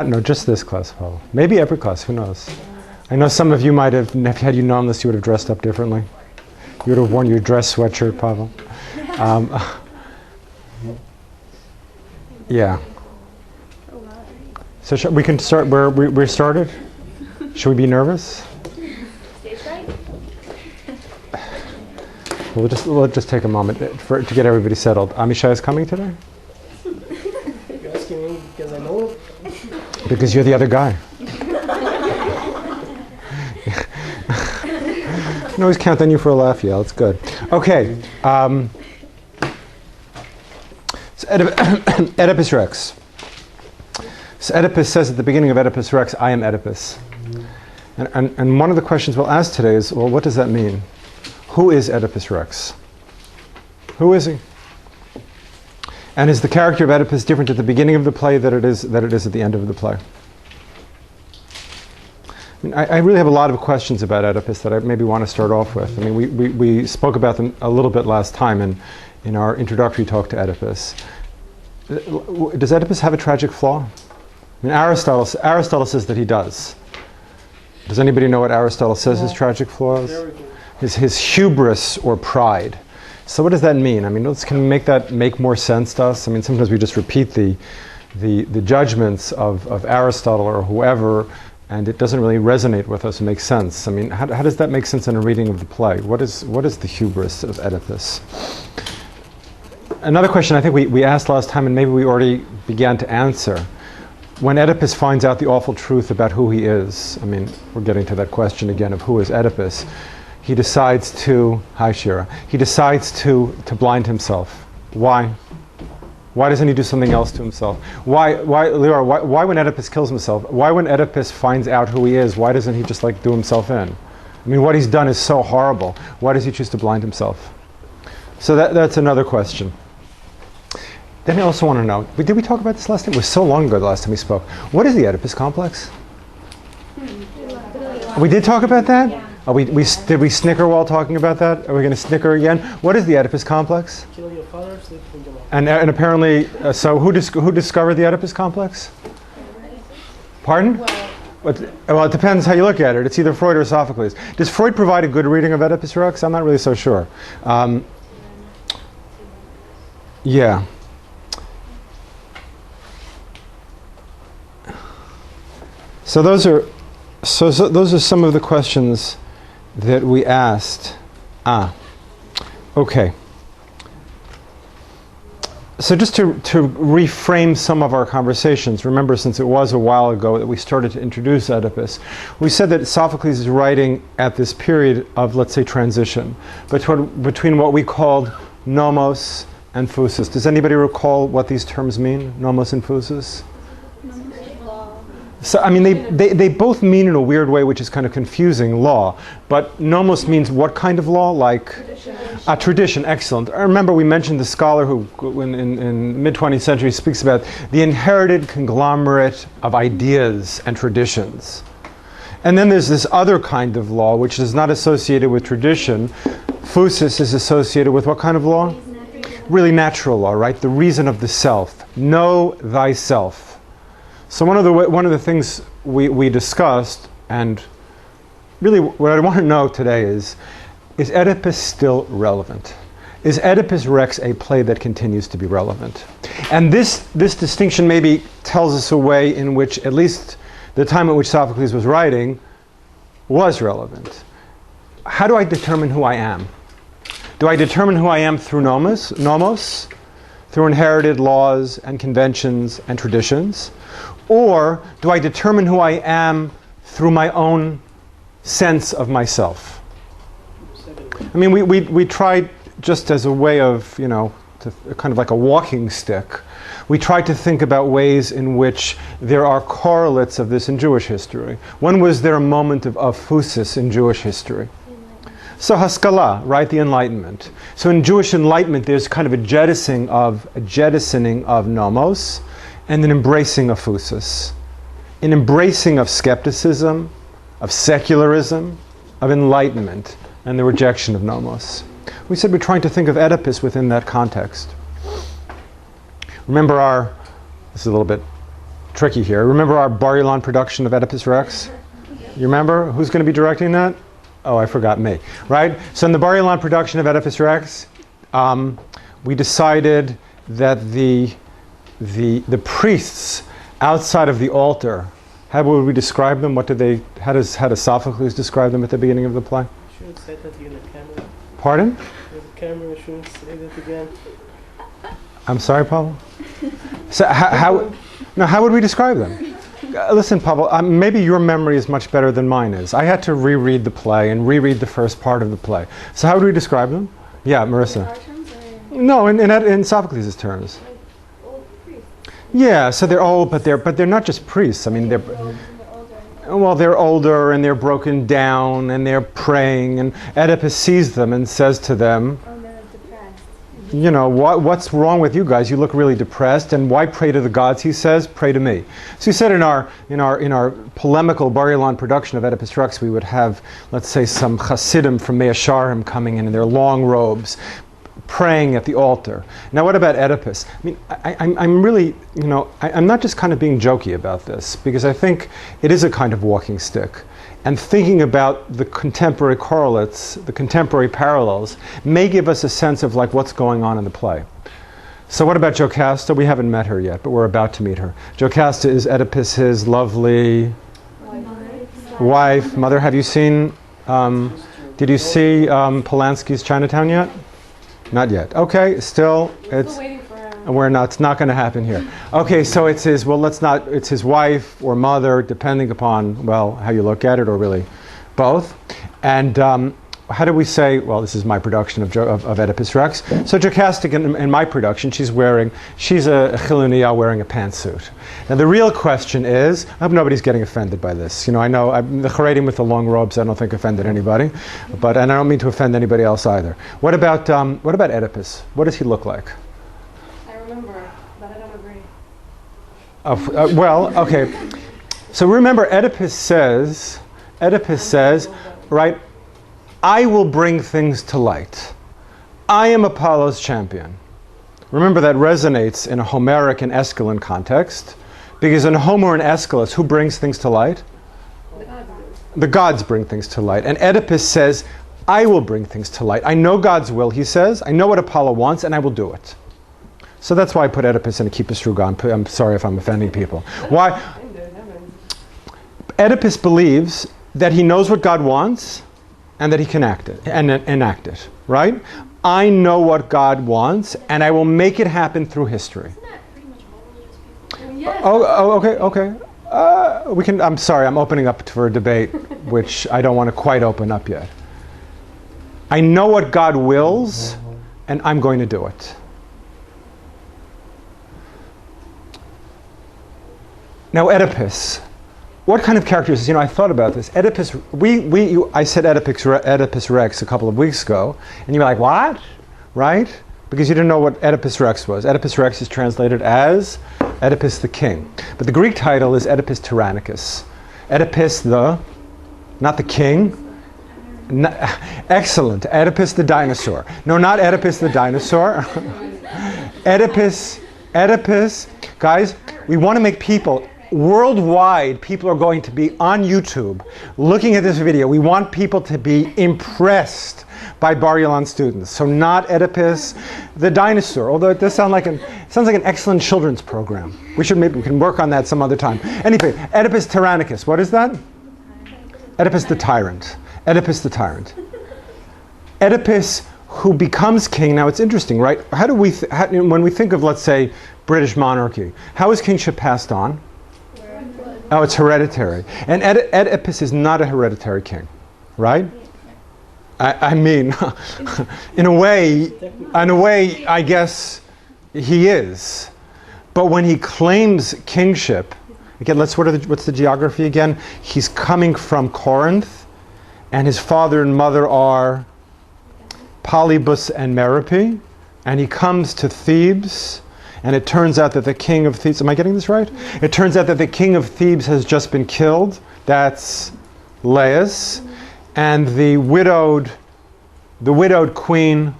No, just this class, Pavel. Maybe every class, who knows? I know some of you might have, had you known this, you would have dressed up differently. You would have worn your dress sweatshirt, Pavel. Yeah. So we can start where we're started? Should we be nervous? Stage fright? We'll just take a moment to get everybody settled. Amishai is coming today? You're asking me because I know it? Because you're the other guy. I can always count on you for a laugh, yeah, it's good. Okay. So Oedipus Rex. So Oedipus says at the beginning of Oedipus Rex, I am Oedipus. And one of the questions we'll ask today is, well, what does that mean? Who is Oedipus Rex? Who is he? And is the character of Oedipus different at the beginning of the play than it is at the end of the play? I really have a lot of questions about Oedipus that I maybe want to start off with. I mean, we spoke about them a little bit last time in our introductory talk to Oedipus. Does Oedipus have a tragic flaw? I mean, Aristotle says that he does. Does anybody know what Aristotle says his tragic flaw is? His hubris or pride. So what does that mean? I mean, can we make that make more sense to us? I mean, sometimes we just repeat the judgments of Aristotle or whoever, and it doesn't really resonate with us and make sense. I mean, how does that make sense in a reading of the play? What is the hubris of Oedipus? Another question I think we asked last time, and maybe we already began to answer. When Oedipus finds out the awful truth about who he is, I mean, we're getting to that question again of who is Oedipus, he decides to, hi Shira, he decides to blind himself. Why? Why doesn't he do something else to himself? Why when Oedipus kills himself, why when Oedipus finds out who he is, why doesn't he just do himself in? I mean, what he's done is so horrible. Why does he choose to blind himself? So that's another question. Then I also want to know, did we talk about this last time? It was so long ago the last time we spoke. What is the Oedipus complex? We did talk about that? Yeah. Did we snicker while talking about that? Are we going to snicker again? What is the Oedipus complex? Kill your father, sleep with your mom. And apparently, so who discovered the Oedipus complex? Pardon? Well, it depends how you look at it. It's either Freud or Sophocles. Does Freud provide a good reading of Oedipus Rex? I'm not really so sure. Yeah. So those are some of the questions that we asked. Okay. So just to reframe some of our conversations, remember since it was a while ago that we started to introduce Oedipus, we said that Sophocles is writing at this period of, let's say, transition between what we called nomos and phusis. Does anybody recall what these terms mean, nomos and phusis? So, I mean, they both mean in a weird way, which is kind of confusing, law. But nomos means what kind of law? Like a tradition. Excellent. I remember we mentioned the scholar who, in mid-20th century, speaks about the inherited conglomerate of ideas and traditions. And then there's this other kind of law, which is not associated with tradition. Phusis is associated with what kind of law? Really natural law, right? The reason of the self. Know thyself. So one of the things we discussed, and really what I want to know today is Oedipus still relevant? Is Oedipus Rex a play that continues to be relevant? And this distinction maybe tells us a way in which at least the time at which Sophocles was writing was relevant. How do I determine who I am? Do I determine who I am through nomos, through inherited laws and conventions and traditions? Or do I determine who I am through my own sense of myself? I mean, we tried just as a way of, kind of like a walking stick. We tried to think about ways in which there are correlates of this in Jewish history. When was there a moment of phusis in Jewish history? So Haskalah, right, the Enlightenment. So in Jewish Enlightenment, there's kind of a jettisoning of nomos, and an embracing of phusis, an embracing of skepticism, of secularism, of enlightenment, and the rejection of nomos. We said we're trying to think of Oedipus within that context. Remember this is a little bit tricky here. Remember our Bar-Ilan production of Oedipus Rex? You remember? Who's going to be directing that? Oh, I forgot me. Right? So in the Bar-Ilan production of Oedipus Rex, we decided that the priests outside of the altar, how would we describe them? How does Sophocles describe them at the beginning of the play? You shouldn't say that in the camera. Pardon? With the camera, you shouldn't say that again. I'm sorry, Pavel? So how would we describe them? Listen, Pavel, maybe your memory is much better than mine is. I had to reread the play and reread the first part of the play. So how would we describe them? Yeah, Marissa. Our terms are No, in Sophocles' terms. like old priests. Yeah, so they're old, but they're not just priests. I mean, They're old and they're older. well, they're older and they're broken down and they're praying. And Oedipus sees them and says to them, Oh, they're depressed. you know, what's wrong with you guys? You look really depressed. And why pray to the gods? He says, pray to me. So he said in our polemical Bar-Ilan production of Oedipus Rex, we would have, let's say, some Hasidim from Mea Sharim coming in their long robes, praying at the altar. Now, what about Oedipus? I mean, I'm really, I'm not just kind of being jokey about this, because I think it is a kind of walking stick. And thinking about the contemporary correlates, the contemporary parallels, may give us a sense of like what's going on in the play. So what about Jocasta? We haven't met her yet, but we're about to meet her. Jocasta is Oedipus's lovely wife, mother. Have you seen, did you see Polanski's Chinatown yet? Not yet. Okay, still, it's... Waiting for We're not. It's not going to happen here. Okay, so it's his. Well, let's not. It's his wife or mother, depending upon how you look at it, or really, both. And how do we say? Well, this is my production of Oedipus Rex. So Jocasta, in my production, she's a Chiluniya wearing a pantsuit. Now the real question is, I hope nobody's getting offended by this. I know the Haredim with the long robes, I don't think offended anybody, and I don't mean to offend anybody else either. What about Oedipus? What does he look like? remember, but I don't agree. Well, okay. So remember, Oedipus says, right, I will bring things to light. I am Apollo's champion. Remember, that resonates in a Homeric and Aeschylean context, because in Homer and Aeschylus, who brings things to light? The gods bring things to light. And Oedipus says, I will bring things to light. I know God's will, he says. I know what Apollo wants, and I will do it. So that's why I put Oedipus in a Kippus Rugan. I'm sorry if I'm offending people. Why? Oedipus believes that he knows what God wants and that he can act it and enact it, right? I know what God wants, and I will make it happen through history. Isn't that pretty much all religious people? Okay. We can. I'm sorry. I'm opening up for a debate, which I don't want to quite open up yet. I know what God wills, and I'm going to do it. Now, Oedipus. What kind of characters? I thought about this. Oedipus. I said Oedipus Rex a couple of weeks ago, and you were like, "What?" Right? Because you didn't know what Oedipus Rex was. Oedipus Rex is translated as Oedipus the King, but the Greek title is Oedipus Tyrannicus. Oedipus not the king. Excellent. Oedipus the dinosaur. No, not Oedipus the dinosaur. Oedipus. Guys, we want to make people. Worldwide, people are going to be on YouTube looking at this video. We want people to be impressed by Bar-Ilan students. So not Oedipus the dinosaur, although it does sound like an excellent children's program. We can work on that some other time. Anyway, Oedipus Tyrannicus. What is that? Oedipus the Tyrant. Oedipus the Tyrant. Oedipus who becomes king. Now it's interesting, right? How do we when we think of, let's say, British monarchy, how is kingship passed on? Oh, it's hereditary. And Oedipus is not a hereditary king, right? I mean, in a way, I guess he is. But when he claims kingship, again, what's the geography again? He's coming from Corinth, and his father and mother are Polybus and Merope, and he comes to Thebes. And it turns out that the king of Thebes, am I getting this right? It turns out that the king of Thebes has just been killed. That's Laius. And the widowed queen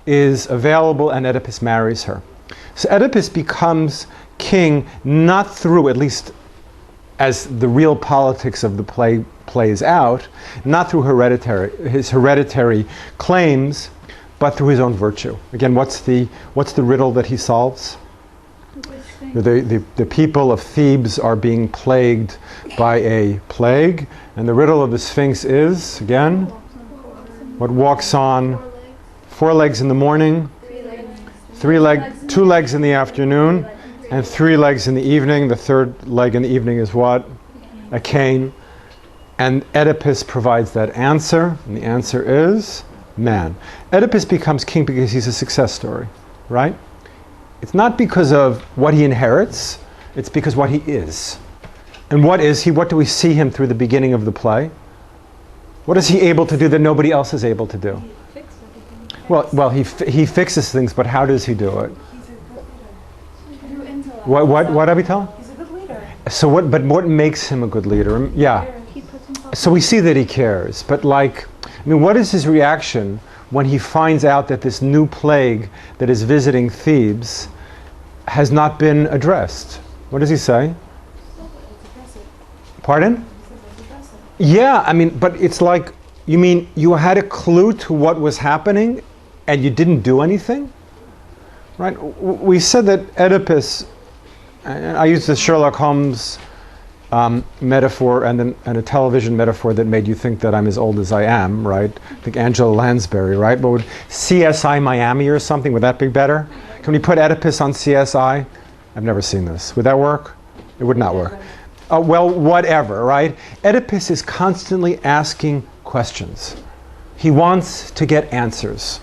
is available, and Oedipus marries her. So Oedipus becomes king, not through, at least as the real politics of the play plays out, not through his hereditary claims, but through his own virtue. Again, what's the riddle that he solves? The people of Thebes are being plagued by a plague, and the riddle of the Sphinx is, again, what walks on 4 legs in the morning, 2 legs in the afternoon, and 3 legs in the evening. The 3rd leg in the evening is what? A cane. And Oedipus provides that answer, and the answer is man. Oedipus becomes king because he's a success story, right? It's not because of what he inherits, it's because what he is. And what is he? What do we see him through the beginning of the play? What is he able to do that nobody else is able to do? Well, he fixes things, but how does he do it? What are we telling? He's a good leader. So what makes him a good leader? Yeah. So we see that he cares, but what is his reaction when he finds out that this new plague that is visiting Thebes has not been addressed? What does he say? Pardon? Yeah, but it's like, you mean you had a clue to what was happening and you didn't do anything? Right? We said that Oedipus, I used the Sherlock Holmes metaphor and a television metaphor that made you think that I'm as old as I am, right? I think Angela Lansbury, right? But would CSI Miami or something, would that be better? Can we put Oedipus on CSI? I've never seen this. Would that work? It would not work. Well, whatever, right? Oedipus is constantly asking questions. He wants to get answers.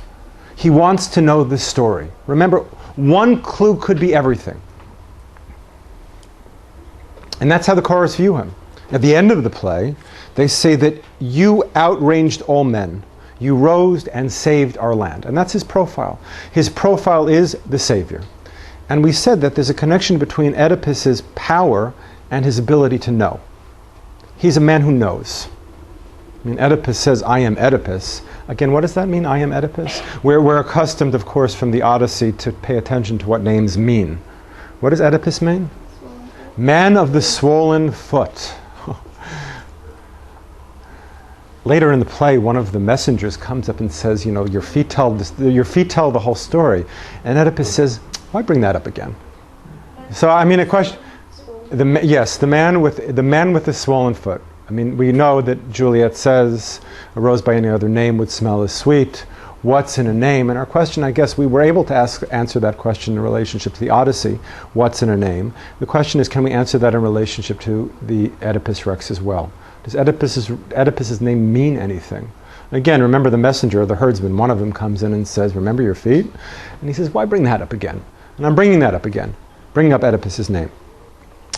He wants to know the story. Remember, one clue could be everything. And that's how the chorus view him. At the end of the play, they say that you outranged all men. You rose and saved our land. And that's his profile. His profile is the savior. And we said that there's a connection between Oedipus's power and his ability to know. He's a man who knows. Oedipus says, I am Oedipus. Again, what does that mean, I am Oedipus? We're accustomed, of course, from the Odyssey to pay attention to what names mean. What does Oedipus mean? Man of the swollen foot. Later in the play, one of the messengers comes up and says, your feet tell the whole story. And Oedipus says, why bring that up again? So, a question. Yes, the man with the swollen foot. We know that Juliet says, a rose by any other name would smell as sweet. What's in a name? And our question, I guess, we were able to answer that question in relationship to the Odyssey. What's in a name? The question is, can we answer that in relationship to the Oedipus Rex as well? Does Oedipus's name mean anything? Again, remember the messenger, the herdsman, one of them comes in and says, remember your feet? And he says, why bring that up again? And I'm bringing that up again, bringing up Oedipus's name.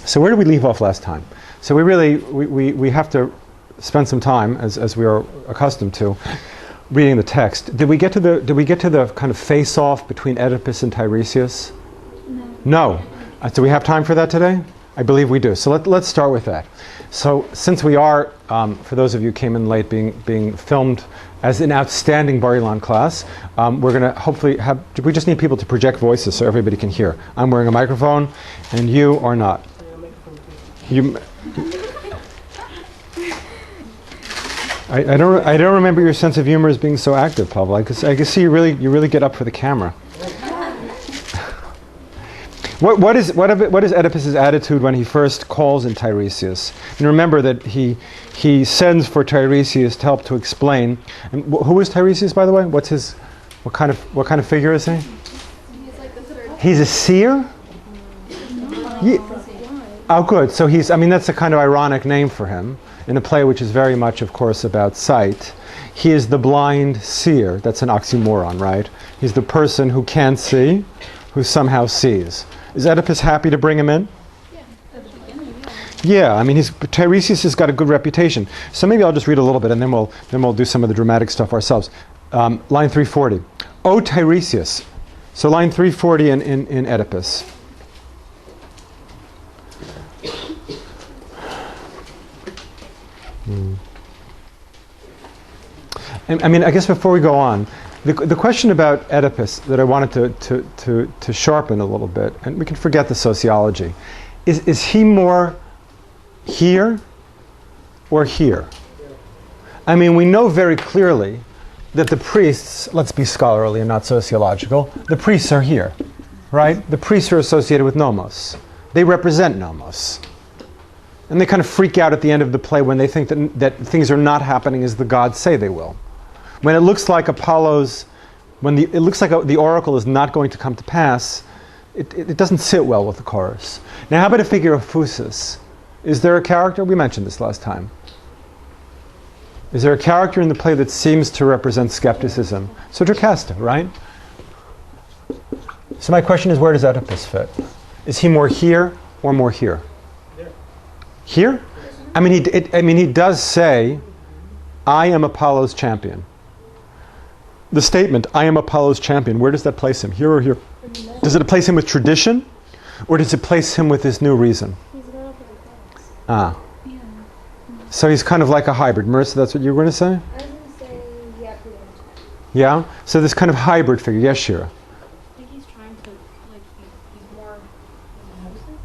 So where did we leave off last time? So we have to spend some time, as we are accustomed to, reading the text. Did we get to the kind of face-off between Oedipus and Tiresias? No. Do we have time for that today? I believe we do. So let's start with that. So since we are, for those of you who came in late, being filmed as an outstanding Bar-Ilan class, we're going to hopefully we just need people to project voices so everybody can hear. I'm wearing a microphone, and you are not. I don't remember your sense of humor as being so active, Pavel. I can see you really get up for the camera. What is Oedipus's attitude when he first calls in Tiresias? And remember that he sends for Tiresias to help to explain. And who is Tiresias, by the way? What kind of figure is he? He's like the third. He's a seer? Yeah. Oh, good. So that's a kind of ironic name for him in a play which is very much, of course, about sight. He is the blind seer. That's an oxymoron, right? He's the person who can't see, who somehow sees. Is Oedipus happy to bring him in? Yeah, at the beginning, yeah. Tiresias has got a good reputation. So maybe I'll just read a little bit, and then we'll do some of the dramatic stuff ourselves. Line 340. O Tiresias. So line 340 in Oedipus. I guess before we go on, The question about Oedipus that I wanted to sharpen a little bit, and we can forget the sociology, is he more here or here? I mean, we know very clearly that the priests, let's be scholarly and not sociological, the priests are here, right? The priests are associated with nomos. They represent nomos. And they kind of freak out at the end of the play when they think that things are not happening as the gods say they will. When it looks like Apollo's, it looks like the oracle is not going to come to pass, it doesn't sit well with the chorus. Now, how about a figure of Phusis? Is there a character? We mentioned this last time. Is there a character in the play that seems to represent skepticism? So Jocasta, right? So my question is, where does Oedipus fit? Is he more here or more here? There. Here? I mean, he does say, I am Apollo's champion. The statement, I am Apollo's champion, where does that place him? Here or here? Does it place him with tradition? Or does it place him with this new reason? Ah. So he's kind of like a hybrid. Marissa, that's what you were going to say? I was going to say, yeah, pretty much. Yeah? So this kind of hybrid figure. Yes, Shira? I think he's trying to, like, he's more impulsive.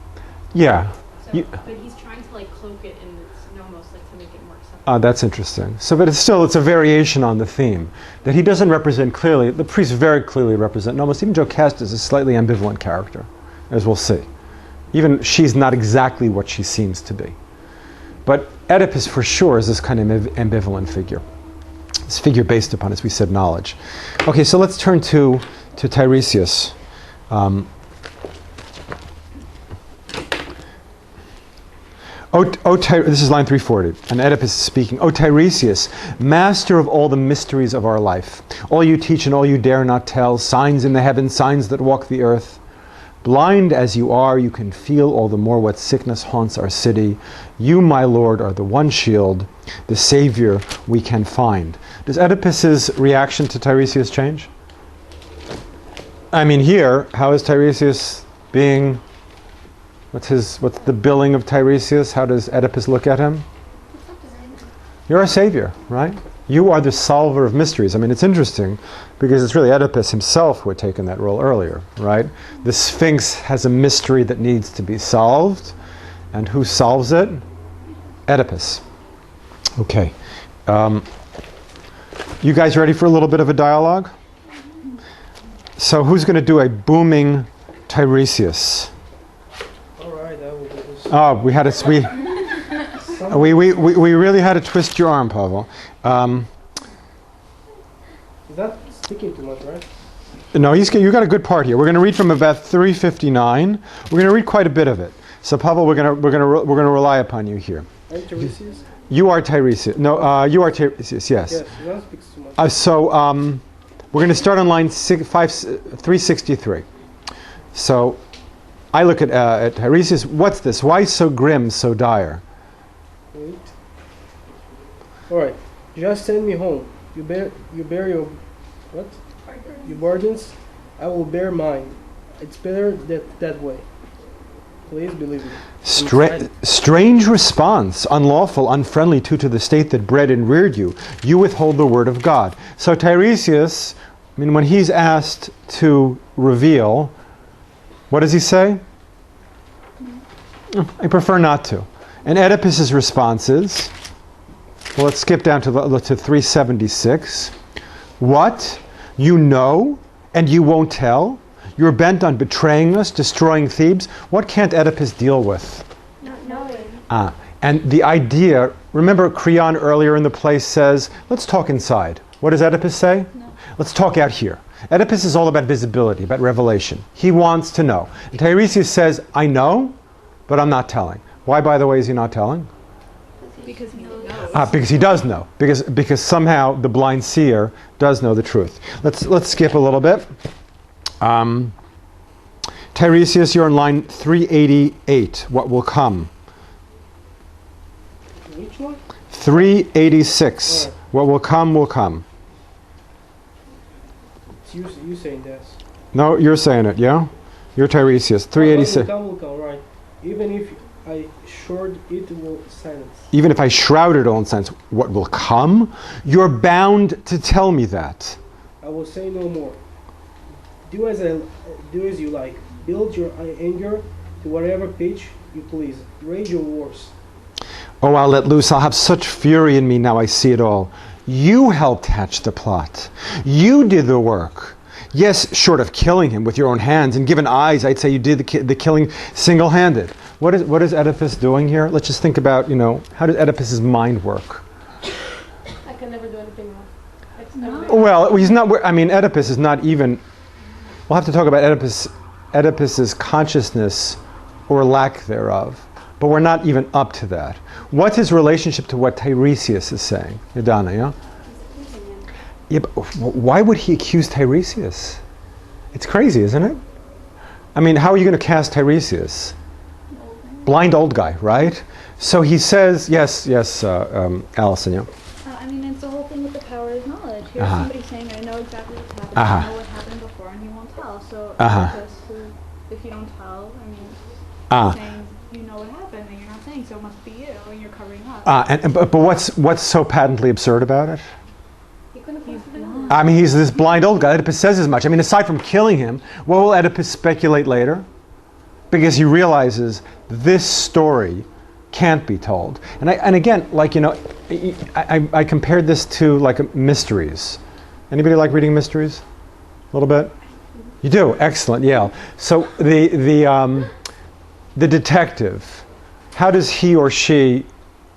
Yeah. So, but he's trying to, like, cloak it in its nomos, like, to make it more acceptable. That's interesting. So, but it's a variation on the theme. That he doesn't represent clearly, the priests very clearly represent nomos. Even Jocasta is a slightly ambivalent character, as we'll see. Even she's not exactly what she seems to be. But Oedipus, for sure, is this kind of ambivalent figure. This figure based upon, as we said, knowledge. Okay, so let's turn to Tiresias. This is line 340, and Oedipus is speaking. O Tiresias, master of all the mysteries of our life, all you teach and all you dare not tell, signs in the heavens, signs that walk the earth. Blind as you are, you can feel all the more what sickness haunts our city. You, my Lord, are the one shield, the savior we can find. Does Oedipus's reaction to Tiresias change? I mean, here, how is Tiresias being? What's the billing of Tiresias? How does Oedipus look at him? You're our savior, right? You are the solver of mysteries. I mean, it's interesting because it's really Oedipus himself who had taken that role earlier, right? The Sphinx has a mystery that needs to be solved. And who solves it? Oedipus. Okay. You guys ready for a little bit of a dialogue? So who's going to do a booming Tiresias? All right, I will do this. Oh, we really had to twist your arm, Pavel. Is that sticking too much, right? No, you got a good part here. We're going to read from about 359. We're going to read quite a bit of it. So, Pavel, we're going to rely upon you here. Are you Tiresias? You are Tiresias. No, you are Tiresias. Yes. Yes, you don't speak too much. So we're going to start on line 363. So I look at Tiresias. What's this? Why so grim, so dire? Wait. All right, just send me home. You bear your what? Your burdens. I will bear mine. It's better that way. Please believe me. Strange response, unlawful, unfriendly to the state that bred and reared you. You withhold the word of God. So Tiresias, I mean, when he's asked to reveal, what does he say? I prefer not to. And Oedipus's response is, well, let's skip down to 376. What? You know, and you won't tell? You're bent on betraying us, destroying Thebes. What can't Oedipus deal with? Not knowing. And the idea, remember Creon earlier in the play says, let's talk inside. What does Oedipus say? No. Let's talk out here. Oedipus is all about visibility, about revelation. He wants to know. And Tiresias says, I know, but I'm not telling. Why, by the way, is he not telling? Because he knows. Because he does know. Because somehow the blind seer does know the truth. Let's skip a little bit. Tiresias, you're on line 388. What will come? Which one? 386. Right. What will come will come. It's you saying this. No, you're saying it, yeah? You're Tiresias. 386. Will come, right. Even if I short it will silence. Even if I shroud it all in silence, what will come? You're bound to tell me that. I will say no more. Do as you like. Build your anger to whatever pitch you please. Rage your wars. Oh, I'll let loose. I'll have such fury in me now I see it all. You helped hatch the plot. You did the work. Yes, short of killing him with your own hands, and given eyes, I'd say you did the killing single-handed. What is Oedipus doing here? Let's just think about, how does Oedipus's mind work? I can never do anything wrong. Well, he's not. Oedipus is not even. We'll have to talk about Oedipus's consciousness or lack thereof, but we're not even up to that. What's his relationship to what Tiresias is saying? Yadana, yeah? Yeah, but why would he accuse Tiresias? It's crazy, isn't it? How are you going to cast Tiresias? Blind old guy, right? So he says, yes, Allison, yeah? It's the whole thing with the power of knowledge. Here's somebody saying, I know exactly what's happened, I know what happened before, and he won't tell. So, if you don't tell, saying you know what happened, and you're not saying, so it must be you, and you're covering up. But what's so patently absurd about it? He's He's this blind old guy. Oedipus says as much. Aside from killing him, what will Oedipus speculate later? Because he realizes this story can't be told. And again, I compared this to mysteries. Anybody like reading mysteries? A little bit? You do? Excellent. Yeah. So the detective, how does he or she,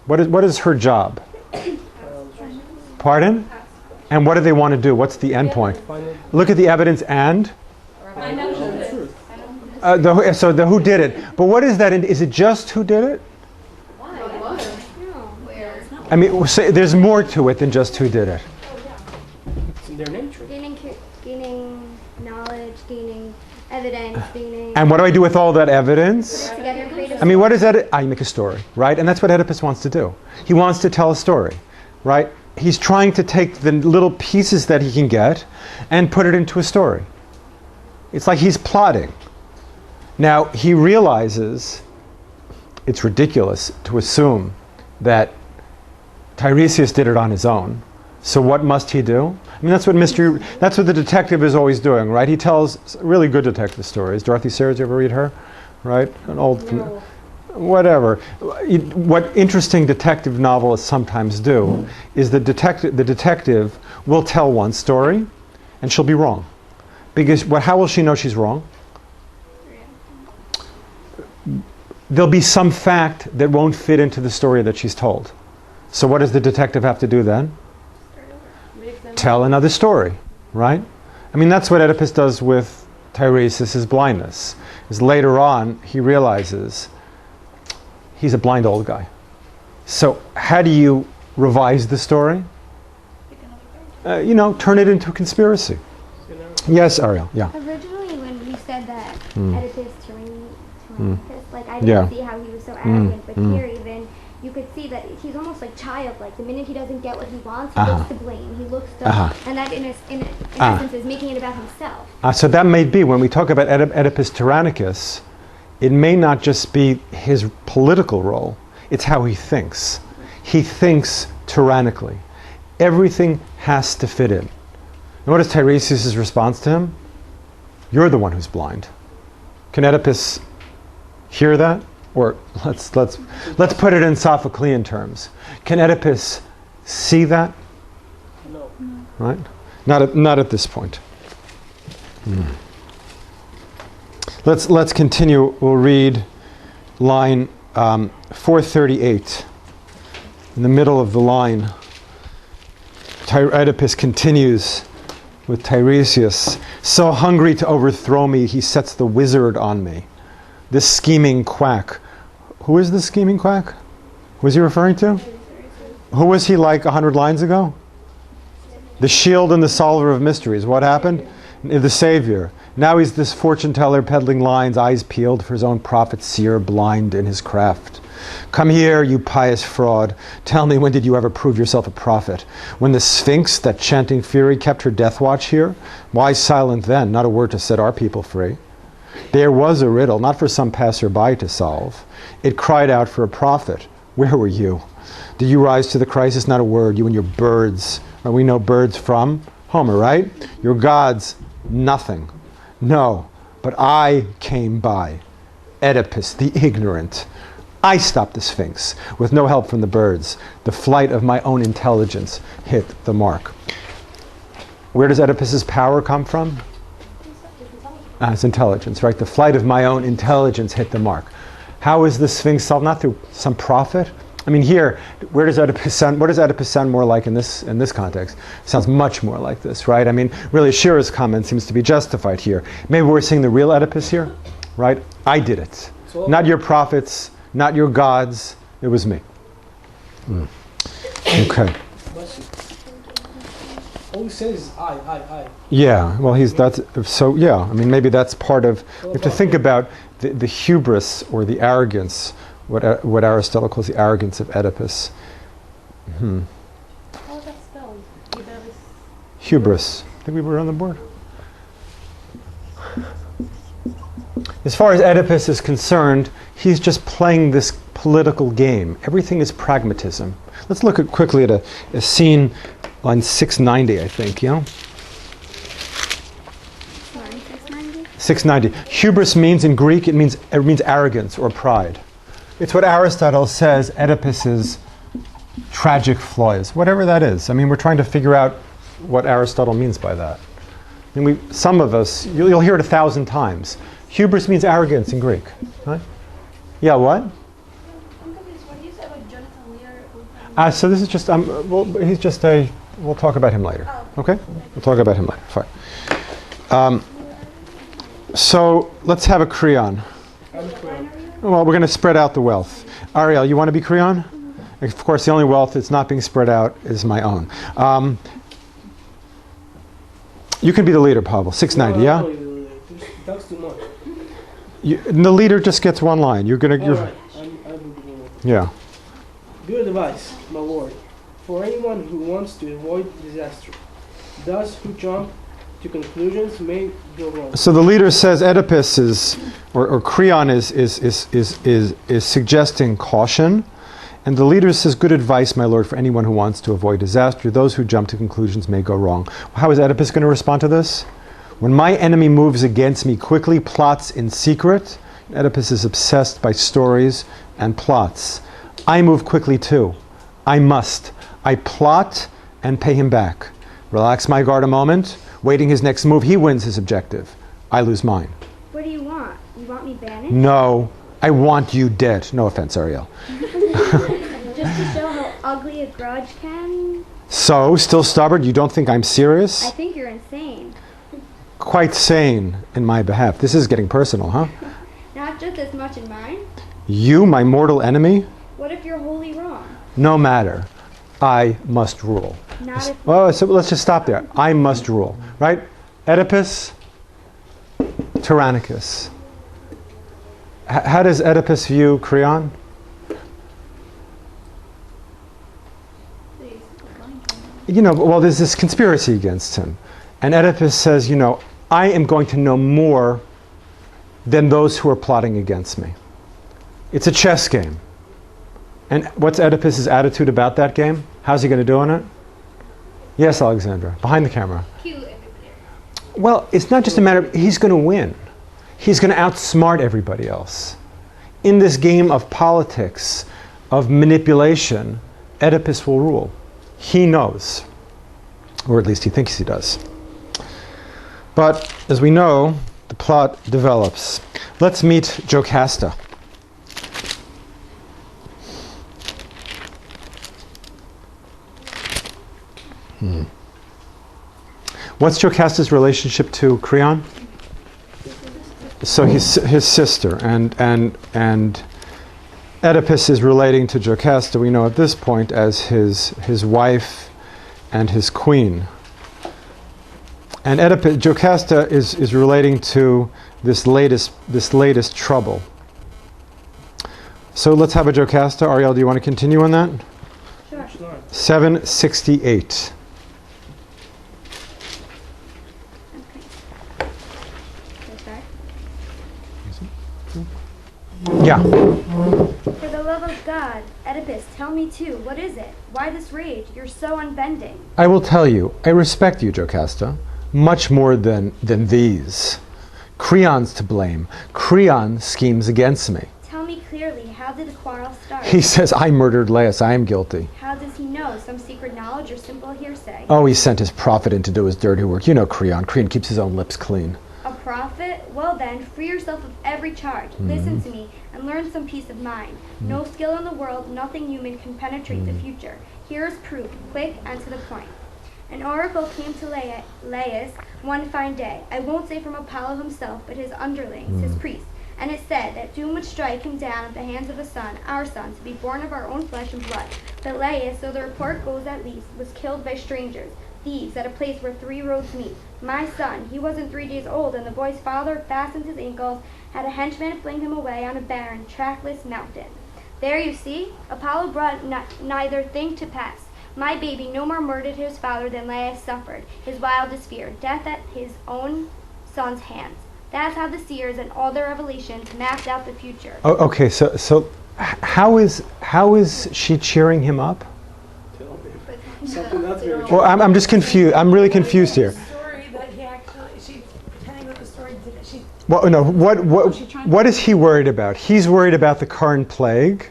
what is her job? Pardon? And what do they want to do? What's the end point? Look at the evidence and? So the who did it. But what is that? Is it just who did it? There's more to it than just who did it. It's in their nature. Gaining knowledge, gaining evidence, gaining... And what do I do with all that evidence? Put it together and create a what is that? I make a story, right? And that's what Oedipus wants to do. He wants to tell a story, right? He's trying to take the little pieces that he can get and put it into a story. It's like he's plotting. Now, he realizes it's ridiculous to assume that Tiresias did it on his own. So what must he do? That's what the detective is always doing, right? He tells really good detective stories. Dorothy Sayers, you ever read her? Right? An old... No. Whatever. What interesting detective novelists sometimes do is the detective will tell one story and she'll be wrong. Because how will she know she's wrong? There'll be some fact that won't fit into the story that she's told. So what does the detective have to do then? Tell another story, right? That's what Oedipus does with Tiresias' blindness. Is later on he realizes he's a blind old guy. So how do you revise the story? Turn it into a conspiracy. Yes, Ariel. Yeah. Originally, when you said that Oedipus Tyrannus, I didn't see how he was so arrogant, but here even you could see that he's almost childlike. The minute he doesn't get what he wants, he looks to blame. He looks to, and that in essence is making it about himself. So that may be when we talk about Oedipus Tyrannicus. It may not just be his political role, it's how he thinks. He thinks tyrannically. Everything has to fit in. And what is Tiresias' response to him? You're the one who's blind. Can Oedipus hear that? Or let's put it in Sophoclean terms. Can Oedipus see that? No. Right? Not at this point. Let's continue. We'll read line 438. In the middle of the line, Oedipus continues with Tiresias. So hungry to overthrow me, he sets the wizard on me. This scheming quack. Who is this scheming quack? Who is he referring to? Who was he 100 lines ago? The shield and the solver of mysteries. What happened? The savior. Now he's this fortune teller peddling lines, eyes peeled for his own profit, seer, blind in his craft. Come here, you pious fraud. Tell me, when did you ever prove yourself a prophet? When the Sphinx, that chanting fury, kept her death watch here? Why silent then? Not a word to set our people free. There was a riddle, not for some passerby to solve. It cried out for a prophet. Where were you? Did you rise to the crisis? Not a word, you and your birds. We know birds from Homer, right? Your gods, nothing. No, but I came by. Oedipus the ignorant. I stopped the Sphinx with no help from the birds. The flight of my own intelligence hit the mark. Where does Oedipus's power come from? His intelligence, right? The flight of my own intelligence hit the mark. How is the Sphinx solved? Not through some prophet. I mean, here, where does Oedipus sound? What does Oedipus sound more like in this context? It sounds much more like this, right? I mean, really, Shira's comment seems to be justified here. Maybe we're seeing the real Oedipus here, right? I did it. So, Not your prophets, not your gods. It was me. Okay. all he says is I. Yeah. Well, I mean, maybe that's part of. We have to think about the hubris or the arrogance. What Aristotle calls the arrogance of Oedipus. How is that spelled? Hubris. I think we were on the board. As far as Oedipus is concerned, he's just playing this political game. Everything is pragmatism. Let's look quickly at a scene on 690, I think, yeah? Sorry, 690? 690. Hubris means, in Greek, it means arrogance or pride. It's what Aristotle says Oedipus's tragic flaw is, whatever that is. I mean, we're trying to figure out what Aristotle means by that. I mean, some of us, you'll hear it 1,000 times. Hubris means arrogance in Greek. Right? Yeah, what? I'm confused. When you said like Jonathan Lear, So this is just, he's just we'll talk about him later. Oh. Okay? We'll talk about him later. Fine. So let's have a Creon. I'm Creon. Well, we're going to spread out the wealth. Ariel, you want to be Creon? Of course, the only wealth that's not being spread out is my own. You can be the leader, Pavel. 690, yeah? That's too much. The leader just gets one line. You're going to... All right. I will be the one. Yeah. Good advice, my lord, for anyone who wants to avoid disaster. Those who jump to conclusions may go wrong. So the leader says Oedipus is, or Creon is suggesting caution. And the leader says, good advice, my lord, for anyone who wants to avoid disaster. Those who jump to conclusions may go wrong. How is Oedipus going to respond to this? When my enemy moves against me quickly, plots in secret, Oedipus is obsessed by stories and plots. I move quickly too. I must. I plot and pay him back. Relax my guard a moment. Waiting his next move, he wins his objective. I lose mine. What do you want? You want me banished? No, I want you dead. No offense, Ariel. Just to show how ugly a grudge can? So, still stubborn? You don't think I'm serious? I think you're insane. Quite sane in my behalf. This is getting personal, huh? Not just as much in mine. You, my mortal enemy? What if you're wholly wrong? No matter. I must rule. Not if... Well, so let's just stop there. I must rule, right? Oedipus, Tyrannicus. How does Oedipus view Creon? Well, there's this conspiracy against him. And Oedipus says, I am going to know more than those who are plotting against me. It's a chess game. And what's Oedipus's attitude about that game? How's he going to do in it? Yes, Alexandra, behind the camera. cue everybody. Well, it's not just a matter of, he's going to win. He's going to outsmart everybody else. In this game of politics, of manipulation, Oedipus will rule. He knows. Or at least he thinks he does. But, as we know, the plot develops. Let's meet Jocasta. What's Jocasta's relationship to Creon? So he's his sister, and Oedipus is relating to Jocasta, we know at this point, as his wife and his queen. And Jocasta is relating to this latest trouble. So let's have a Jocasta. Ariel, do you want to continue on that? Sure. 768. Okay. Yeah. For the love of God, Oedipus, tell me too, what is it? Why this rage? You're so unbending. I will tell you, I respect you, Jocasta, much more than these. Creon's to blame. Creon schemes against me. Tell me clearly, how did the quarrel start? He says, I murdered Laius, I am guilty. How does he know? Some secret knowledge or simple hearsay? Oh, he sent his prophet in to do his dirty work. You know Creon. Creon keeps his own lips clean. A prophet? Well then, free yourself of every charge. Listen to me, and learn some peace of mind. No skill in the world, nothing human can penetrate the future. Here is proof, quick and to the point. An oracle came to Laius one fine day. I won't say from Apollo himself, but his underlings, his priests. And it said that doom would strike him down at the hands of a son, our son, to be born of our own flesh and blood. But Laius, so the report goes at least, was killed by strangers, thieves, at a place where 3 roads meet. My son, he wasn't 3 days old, and the boy's father fastened his ankles, had a henchman fling him away on a barren, trackless mountain. There you see, Apollo brought neither thing to pass. My baby no more murdered his father than Laius suffered, his wildest fear, death at his own son's hands. That's how the seers and all their revelations mapped out the future. Oh, okay, so how is she cheering him up? Something not very Well, I'm just confused. I'm really confused here. Story that he actually, she's pretending that the story didn't. She, Well, no. What is he worried about? He's worried about the current plague,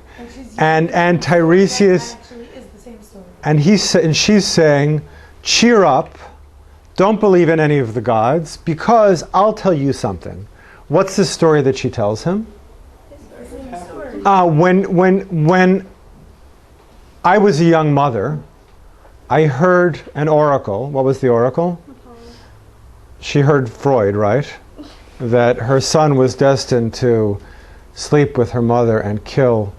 and Tiresias, that actually is the same story. and she's saying, cheer up. Don't believe in any of the gods, because I'll tell you something. What's the story that she tells him? When I was a young mother, I heard an oracle. What was the oracle? She heard Freud, right? That her son was destined to sleep with her mother and kill.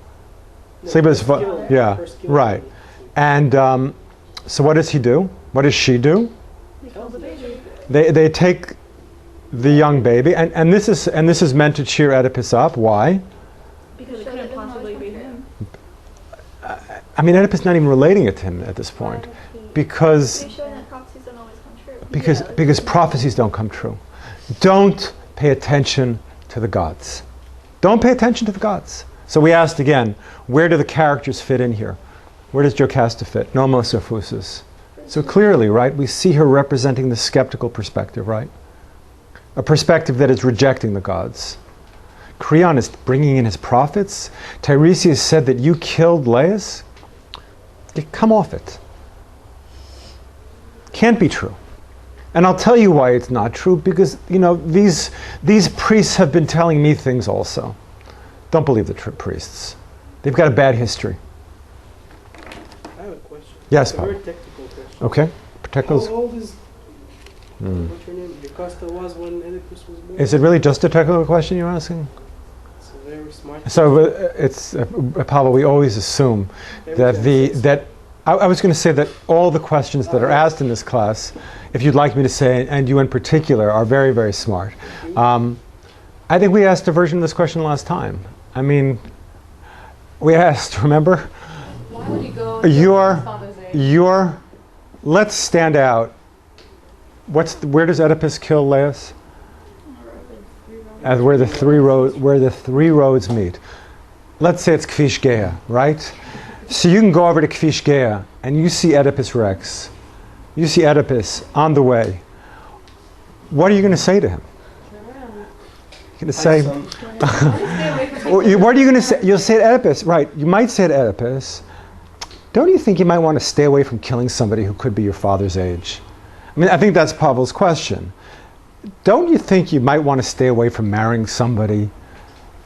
Sleep with his yeah, right. And so what does he do? What does she do? They take the young baby, and this is meant to cheer Oedipus up. Why? Because it couldn't possibly be him. I mean, Oedipus is not even relating it to him at this point, because prophecies don't come true. Don't pay attention to the gods. Don't pay attention to the gods. So we asked again, where do the characters fit in here? Where does Jocasta fit? Nomos or phusis? So clearly, right, we see her representing the skeptical perspective, right? A perspective that is rejecting the gods. Creon is bringing in his prophets. Tiresias said that you killed Laius. Come off it. Can't be true. And I'll tell you why it's not true, because, you know, these priests have been telling me things also. Don't believe the priests. They've got a bad history. I have a question. Yes, It's a Bob. very technical question. Okay? How old is what's your name? Jocasta was when Oedipus was born? Is it really just a technical question you're asking? It's a very smart So it's Pablo, we always assume that I was going to say that all the questions that are asked in this class, if you'd like me to say, and you in particular, are very, very smart. I think we asked a version of this question last time. I mean, we asked, remember? Why would he go to his father's age? Let's stand out. Where does Oedipus kill Laius? Where the three roads meet. Let's say it's Kvish Gea, right? So you can go over to Kvish Gea and you see Oedipus Rex. You see Oedipus on the way. What are you going to say to him? You're going to say, what are you going to say? You'll say to Oedipus, right? You might say to Oedipus, don't you think you might want to stay away from killing somebody who could be your father's age? I mean, I think that's Pavel's question. Don't you think you might want to stay away from marrying somebody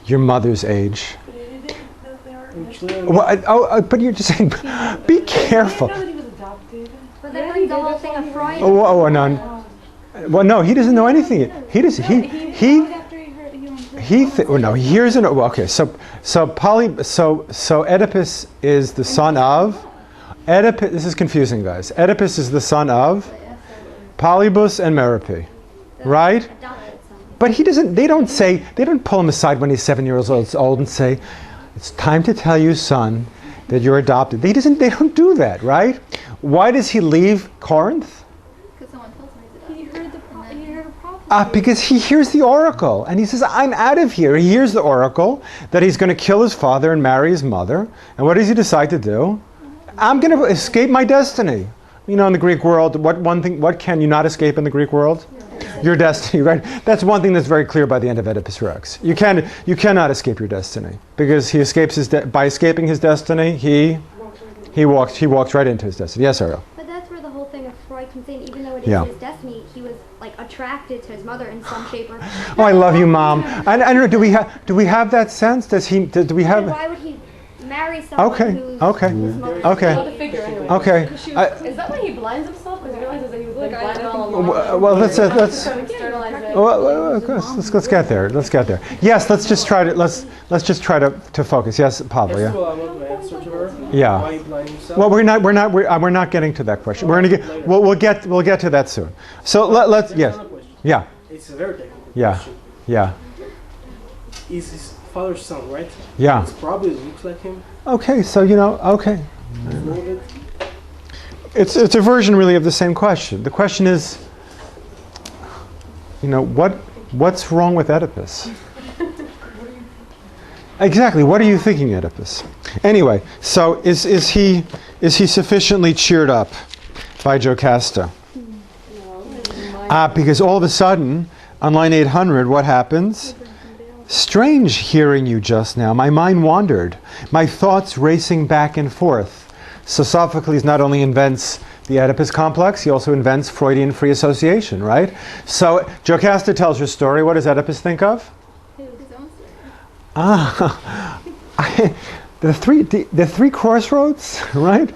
your mother's age? But you're just saying, be careful. I didn't know that he was adopted. But then like the whole thing of Freud. No. Well, no, he doesn't know anything. So Oedipus is the son of Oedipus. This is confusing, guys. Oedipus is the son of Polybus and Merope, right? But he doesn't. They don't pull him aside when he's 7 years old and say, "It's time to tell you, son, that you're adopted." They don't do that, right? Why does he leave Corinth? Because someone tells him he's adopted. He heard a prophet Because he hears the oracle, and he says, I'm out of here. He hears the oracle that he's going to kill his father and marry his mother. And what does he decide to do? I'm going to escape my destiny. You know, in the Greek world, what can you not escape in the Greek world? Your destiny, right? That's one thing that's very clear by the end of Oedipus Rex. You cannot escape your destiny, because he escapes by escaping his destiny, he walks right into his destiny. Yes, Ariel. But that's where the whole thing of Freud comes in. Even though it is his destiny, he was like attracted to his mother in some shape or. Oh, I love you, Mom. I don't know. Do we have that sense? Do we have? Why would he marry someone who's Okay. Okay. Is that why he blinds himself? Because he realizes that he was blind all along. Well, let's get there. Let's get there. Yes, let's just try to focus. Yes, Pablo. First Yeah. of all, I want to answer to her. Yeah. Why he blind himself? Well, we're not getting to that question. We're going to get. We'll get to that soon. So let's. Yes. Another question. Yeah. It's a very technical Yeah. question. Yeah. Is his father's son, right? Yeah. It probably looks like him. Okay. So okay. A little bit. It's a version really of the same question. The question is, what's wrong with Oedipus? Exactly. What are you thinking, Oedipus? Anyway, so is he sufficiently cheered up by Jocasta? Because all of a sudden, on line 800, what happens? Strange hearing you just now. My mind wandered, my thoughts racing back and forth. So Sophocles not only invents the Oedipus complex, he also invents Freudian free association, right? So Jocasta tells her story. What does Oedipus think of? The three crossroads, right?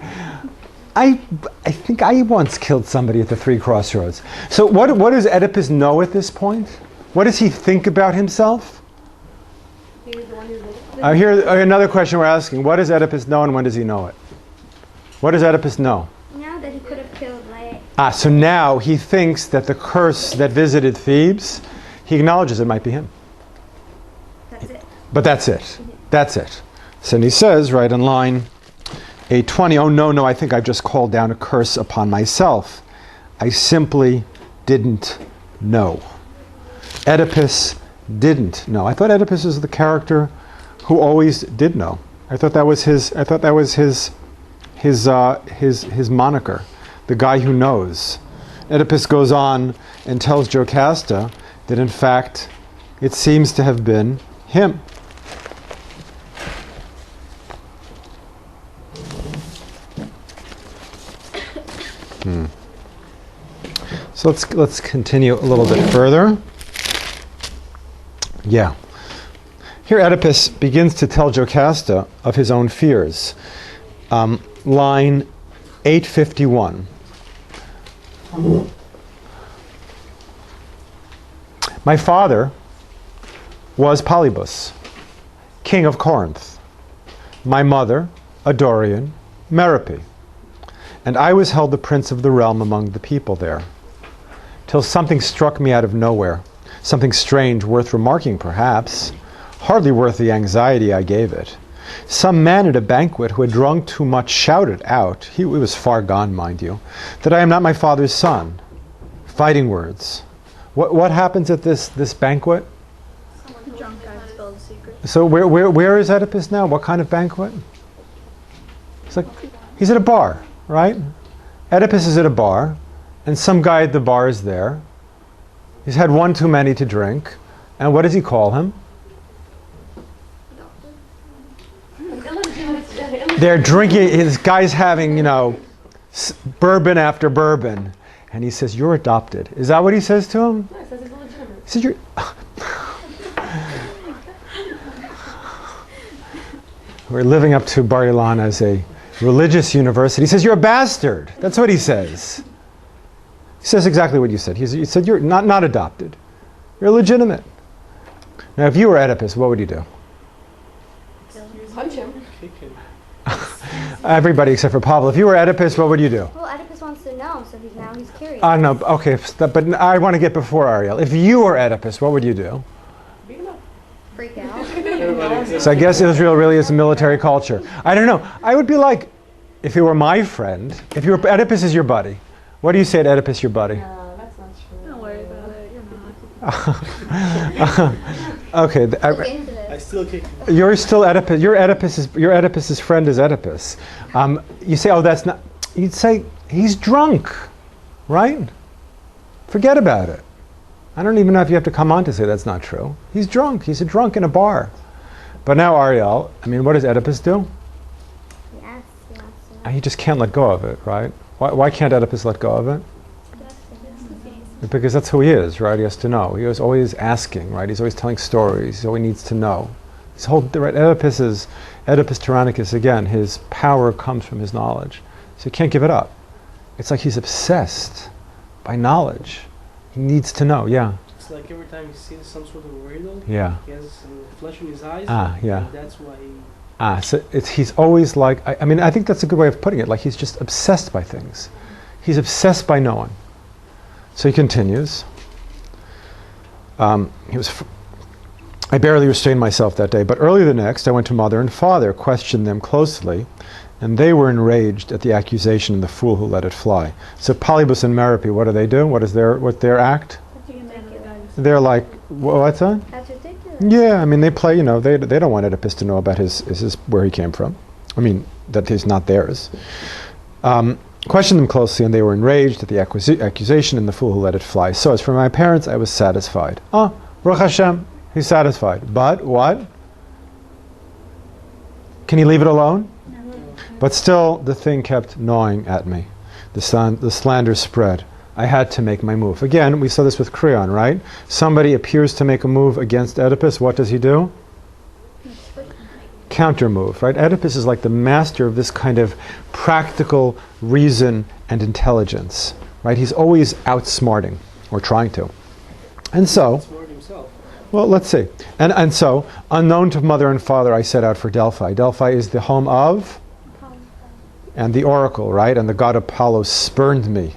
I think I once killed somebody at the three crossroads. So what does Oedipus know at this point? What does he think about himself? Here another question we're asking. What does Oedipus know, and when does he know it? What does Oedipus know? Now that he could have killed Laet. So now he thinks that the curse that visited Thebes, he acknowledges it might be him. That's it. But that's it. That's it. So he says, right on line 820, oh no, I think I've just called down a curse upon myself. I simply didn't know. Oedipus didn't know. I thought Oedipus was the character who always did know. I thought that was his moniker, the guy who knows. Oedipus goes on and tells Jocasta that in fact it seems to have been him. So let's continue a little bit further. Yeah. Here Oedipus begins to tell Jocasta of his own fears. Line 851. My father was Polybus, king of Corinth. My mother, a Dorian, Merope. And I was held the prince of the realm among the people there. Till something struck me out of nowhere. Something strange, worth remarking perhaps. Hardly worth the anxiety I gave it. Some man at a banquet who had drunk too much shouted out, he was far gone, mind you, that I am not my father's son. Fighting words. What happens at this banquet? Someone drunk guy spilled a secret. So where is Oedipus now? What kind of banquet? He's at a bar, right? Oedipus is at a bar, and some guy at the bar is there. He's had one too many to drink, and what does he call him? They're drinking, this guy's having, bourbon after bourbon. And he says, you're adopted. Is that what he says to him? No, he says he's illegitimate. He says, you're... We're living up to Bar-Ilan as a religious university. He says, you're a bastard. That's what he says. He says exactly what you said. He said, you're not adopted. You're legitimate. Now, if you were Oedipus, what would you do? Punch him. Everybody except for Pablo. If you were Oedipus, what would you do? Well, Oedipus wants to know, so he's curious. No, okay, but I want to get before Ariel. If you were Oedipus, what would you do? Beat him up. Freak out. So I guess Israel really is a military culture. I don't know. I would be like, if you were my friend, if you were Oedipus is your buddy, what do you say to Oedipus, your buddy? No, that's not true. Don't worry about it. You're not. Okay. Look into I this. still kick. You're still Oedipus. Your Oedipus's friend is Oedipus. You say, oh, that's not. You'd say he's drunk, right? Forget about it. I don't even know if you have to come on to say that's not true. He's drunk. He's a drunk in a bar. But now, Ariel, I mean, what does Oedipus do? Yes, yes, He just can't let go of it, right? Why can't Oedipus let go of it? Because that's who he is, right? He has to know. He was always asking, right? He's always telling stories. He always needs to know. His whole, right, Oedipus Tyrannicus, again, his power comes from his knowledge. So he can't give it up. It's like he's obsessed by knowledge. He needs to know, yeah. It's like every time he sees some sort of riddle, Yeah. he has flesh in his eyes. Yeah. And that's why he... So he's always like, I mean, I think that's a good way of putting it. Like he's just obsessed by things. He's obsessed by knowing. So he continues. I barely restrained myself that day, but early the next, I went to mother and father, questioned them closely, and they were enraged at the accusation and the fool who let it fly. So Polybus and Merope, what do? What is their act? They're like, what's that? That's ridiculous. Yeah, I mean, they play, they don't want Oedipus to know about his where he came from. I mean, that he's not theirs. Questioned them closely, and they were enraged at the accusation and the fool who let it fly. So as for my parents, I was satisfied. Baruch Hashem, he's satisfied. But what? Can he leave it alone? No. But still, the thing kept gnawing at me. The slander spread. I had to make my move. Again, we saw this with Creon, right? Somebody appears to make a move against Oedipus. What does he do? Counter move, right? Oedipus is like the master of this kind of practical reason and intelligence, right? He's always outsmarting, or trying to. And so, Outsmart himself. well, let's see. And so, unknown to mother and father, I set out for Delphi. Delphi is the home of, and the oracle, right? And the god Apollo spurned me.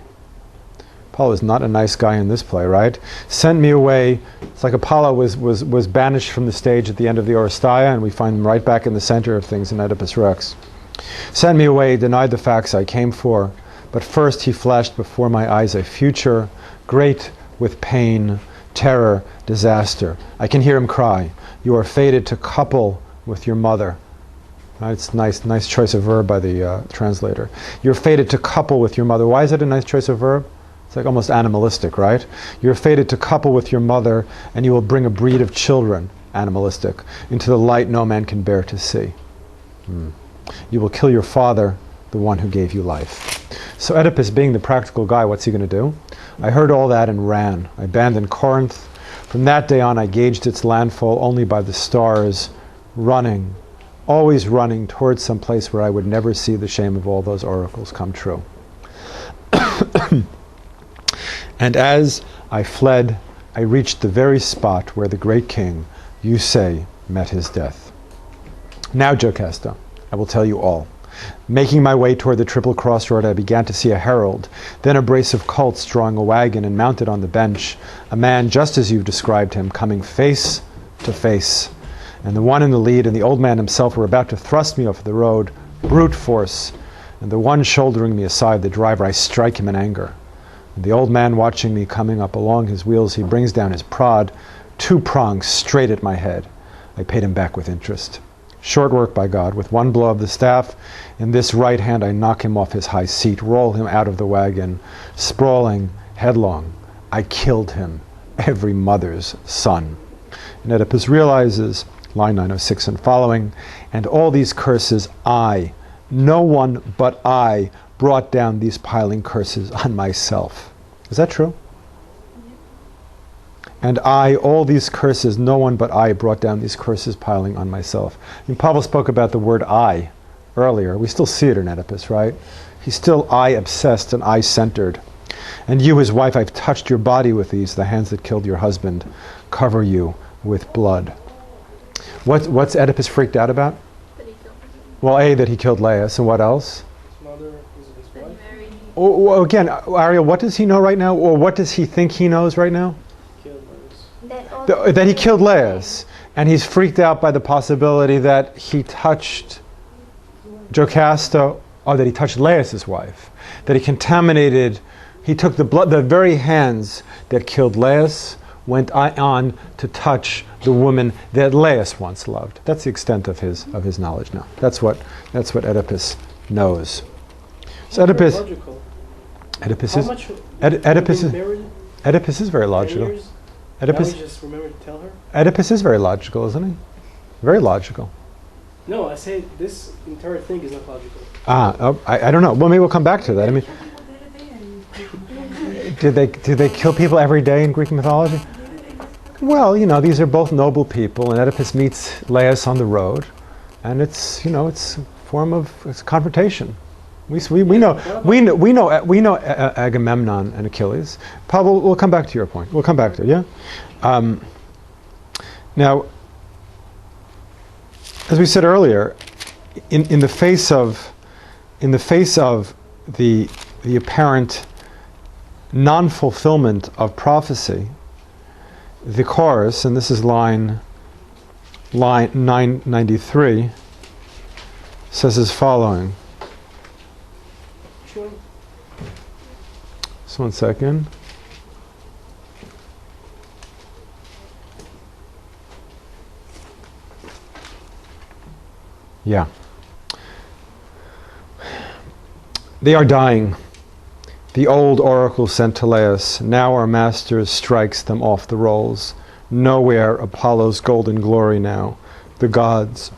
Apollo is not a nice guy in this play, right? Sent me away. It's like Apollo was banished from the stage at the end of the Oresteia, and we find him right back in the center of things in Oedipus Rex. Sent me away, denied the facts I came for, but first he flashed before my eyes a future, great with pain, terror, disaster. I can hear him cry, "You are fated to couple with your mother." It's nice choice of verb by the translator. You're fated to couple with your mother. Why is it a nice choice of verb? It's like almost animalistic, right? You're fated to couple with your mother, and you will bring a breed of children, animalistic, into the light no man can bear to see. You will kill your father, the one who gave you life. So Oedipus, being the practical guy, what's he going to do? I heard all that and ran. I abandoned Corinth. From that day on, I gauged its landfall only by the stars, running, always running towards some place where I would never see the shame of all those oracles come true. And as I fled, I reached the very spot where the great king, you say, met his death. Now, Jocasta, I will tell you all. Making my way toward the triple crossroad, I began to see a herald, then a brace of colts drawing a wagon, and mounted on the bench, a man just as you've described him, coming face to face. And the one in the lead and the old man himself were about to thrust me off the road, brute force, and the one shouldering me aside, the driver, I strike him in anger. And the old man watching me coming up along his wheels, he brings down his prod, 2 prongs straight at my head. I paid him back with interest. Short work, by God. With one blow of the staff, in this right hand I knock him off his high seat, roll him out of the wagon, sprawling, headlong. I killed him, every mother's son. And Oedipus realizes, line 906 and following, and all these curses no one but I, brought down these piling curses on myself. Is that true? And all these curses, no one but I brought down these curses piling on myself. And Pavel spoke about the word I earlier. We still see it in Oedipus, right? He's still I-obsessed and I-centered. And you, his wife, I've touched your body with these, the hands that killed your husband, cover you with blood. What's Oedipus freaked out about? That he killed him. Well, that he killed Laius, and what else? His mother is his That he wife. married. Well, again, Ariel, what does he know right now? Or what does he think he knows right now? Killed Laius. That he killed Laius. And he's freaked out by the possibility that he touched Jocasta, or that he touched Laius' wife. That he contaminated, he took the blood, the very hands that killed Laius went on to touch the woman that Laius once loved. That's the extent of his knowledge now. That's what Oedipus knows. So Oedipus How is much Oedipus is married? Oedipus is very 10 logical. years? Oedipus Now we just remember to tell her? Oedipus is very logical, isn't he? Very logical. No, I say this entire thing is not logical. I don't know. Well, maybe we'll come back to that. I mean, did they kill people every day in Greek mythology? Well, these are both noble people, and Oedipus meets Laius on the road, and it's a form of confrontation. We know Agamemnon and Achilles. Paul, we'll come back to your point. We'll come back to it. Yeah. Now, as we said earlier, in the face of the apparent non-fulfillment of prophecy, the chorus, and this is line 993, says as following. Sure. Just 1 second. Yeah. They are dying. The old oracle sent to Laius. Now our master strikes them off the rolls. Nowhere Apollo's golden glory now. The gods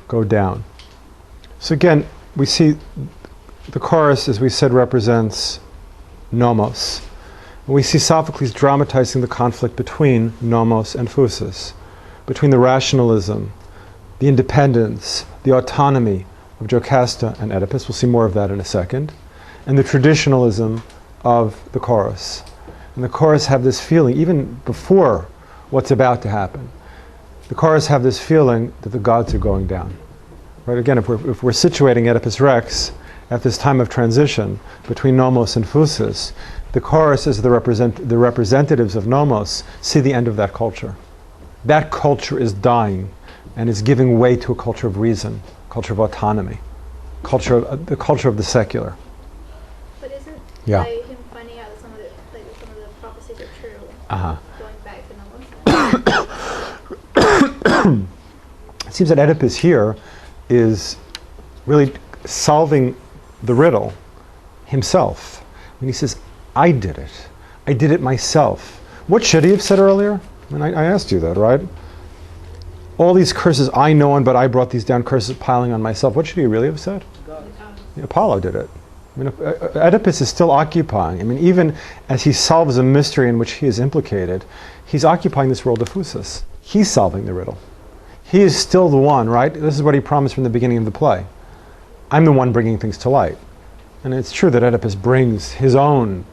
go down. So again, we see the chorus, as we said, represents nomos. We see Sophocles dramatizing the conflict between nomos and phusis, between the rationalism, the independence, the autonomy of Jocasta and Oedipus. We'll see more of that in a second. And the traditionalism of the chorus. And the chorus have this feeling, even before what's about to happen, the chorus have this feeling that the gods are going down. Right? Again, if we're situating Oedipus Rex at this time of transition between nomos and phusis, the chorus as the representatives of nomos see the end of that culture. That culture is dying and is giving way to a culture of reason, culture of autonomy, the culture of the secular. But isn't Yeah. him finding out that some of the prophecies are true, going back to nomos? It seems that Oedipus here is really solving the riddle himself. When he says, I did it myself. What should he have said earlier? I mean, I asked you that, right? All these curses I know, but I brought these down, curses piling on myself. What should he really have said? Apollo did it. I mean, Oedipus is still occupying. I mean, even as he solves a mystery in which he is implicated, he's occupying this world of phusis. He's solving the riddle. He is still the one, right? This is what he promised from the beginning of the play. I'm the one bringing things to light. And it's true that Oedipus brings his own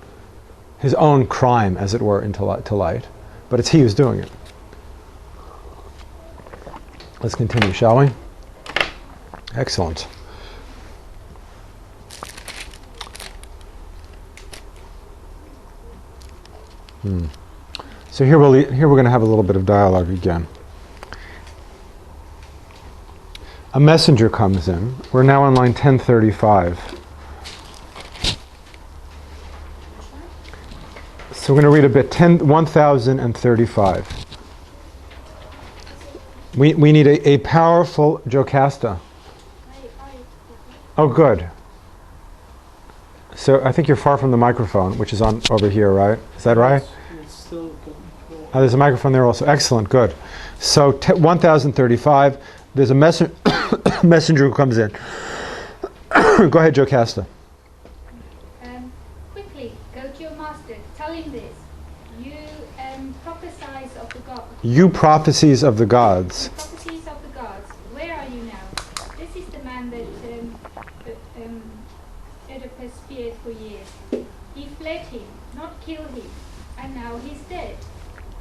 crime, as it were, to light. But it's he who's doing it. Let's continue, shall we? Excellent. So here we're going to have a little bit of dialogue again. A messenger comes in. We're now on line 1035. So we're going to read a bit, 1035. We need a powerful Jocasta. Oh, good. So I think you're far from the microphone, which is on over here, right? Is that right? It's still There's a microphone there also. Excellent, good. So 1035, there's a messenger who comes in. Go ahead, Jocasta. Quickly, go to your master. Tell him this. You prophesize of the gods. You prophecies of the gods. Prophecies of the gods. Where are you now? This is the man that Oedipus feared for years. He fled him, not killed him, and now he's dead.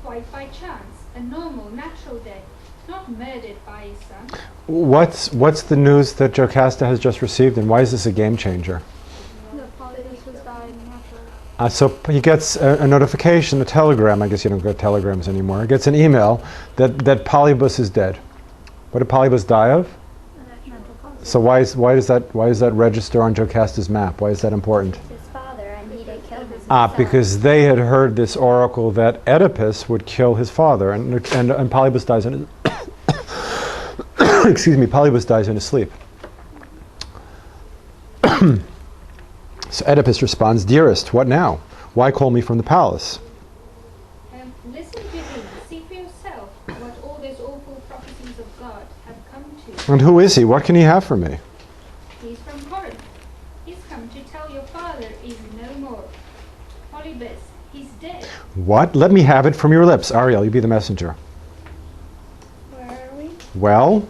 Quite by chance, a normal, natural death, not murdered by his son. What's the news that Jocasta has just received, and why is this a game changer? So he gets a notification, a telegram. I guess you don't get telegrams anymore. He gets an email that Polybus is dead. What did Polybus die of? So why does that register on Jocasta's map? Why is that important? His father, and he didn't kill his Because they had heard this oracle that Oedipus would kill his father, and Polybus dies in his excuse me, Polybus dies in his sleep. So Oedipus responds, "Dearest, what now? Why call me from the palace?" Listen to me. See for yourself what all those awful prophecies of God have come to. And who is he? What can he have for me? He's from Corinth. He's come to tell your father is no more. Polybus, he's dead. What? Let me have it from your lips. Ariel, you be the messenger. Where are we? Well?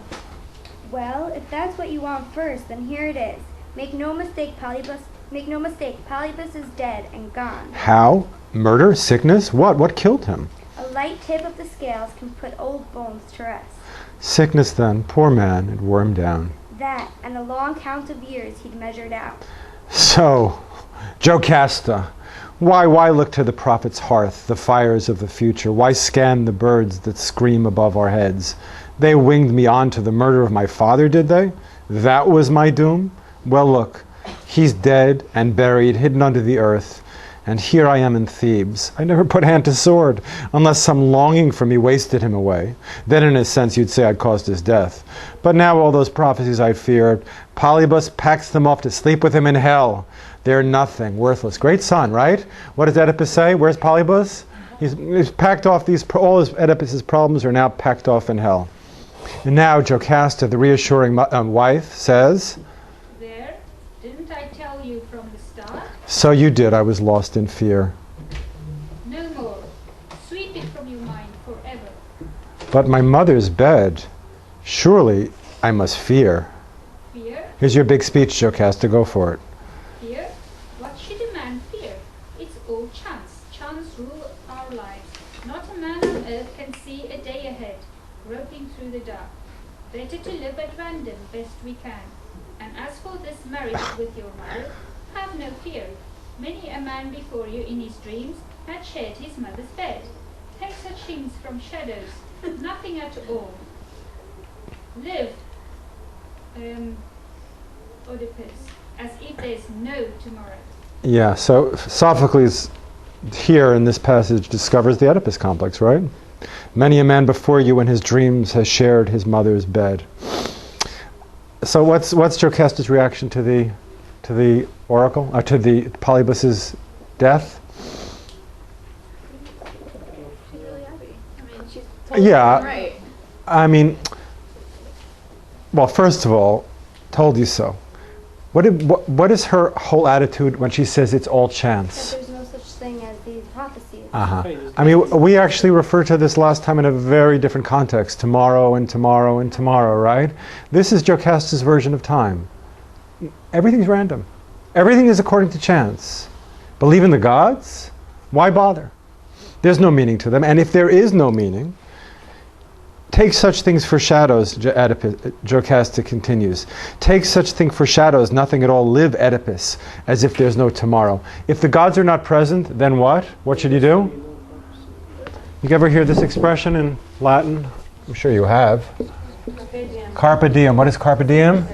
Well, if that's what you want first, then here it is. Make no mistake, Polybus is dead and gone. How? Murder? Sickness? What? What killed him? A light tip of the scales can put old bones to rest. Sickness then. Poor man. It wore him down. That, and a long count of years he'd measured out. So, Jocasta, why look to the prophet's hearth, the fires of the future? Why scan the birds that scream above our heads? They winged me on to the murder of my father, did they? That was my doom? Well, look, he's dead and buried, hidden under the earth. And here I am in Thebes. I never put hand to sword, unless some longing for me wasted him away. Then in a sense you'd say I'd caused his death. But now all those prophecies I feared, Polybus packs them off to sleep with him in hell. They're nothing, worthless. Great son, right? What does Oedipus say? Where's Polybus? He's packed off all his Oedipus's problems are now packed off in hell. And now Jocasta, the reassuring wife, says, There, didn't I tell you from the start? So you did. I was lost in fear. No more. Sweep it from your mind forever. But my mother's bed, surely I must fear. Fear? Here's your big speech, Jocasta. Go for it. Fear? What should a man fear? It's all chance. Chance rule our lives. Not a man on earth can see a day ahead, groping through the dark. Better to live at random, best we can. And as for this marriage with your mother, have no fear. Many a man before you in his dreams had shared his mother's bed. Take such things from shadows, nothing at all. Live, Oedipus, as if there's no tomorrow. Yeah, so Sophocles here in this passage discovers the Oedipus complex, right? Many a man before you in his dreams has shared his mother's bed. So what's Jocasta's reaction to the oracle, to the Polybus's death? She's really happy. I mean, she's totally Yeah, right. I mean, well, first of all, told you so. What is her whole attitude when she says it's all That chance? there's no such thing as these prophecies. I mean, we actually referred to this last time in a very different context. Tomorrow and tomorrow and tomorrow, right? This is Jocasta's version of time. Everything's random. Everything is according to chance. Believe in the gods? Why bother? There's no meaning to them. And if there is no meaning, take such things for shadows, Jocasta continues. Take such thing for shadows, nothing at all. Live, Oedipus, as if there's no tomorrow. If the gods are not present, then what? What should you do? You ever hear this expression in Latin? I'm sure you have. Carpe diem. What is carpe diem?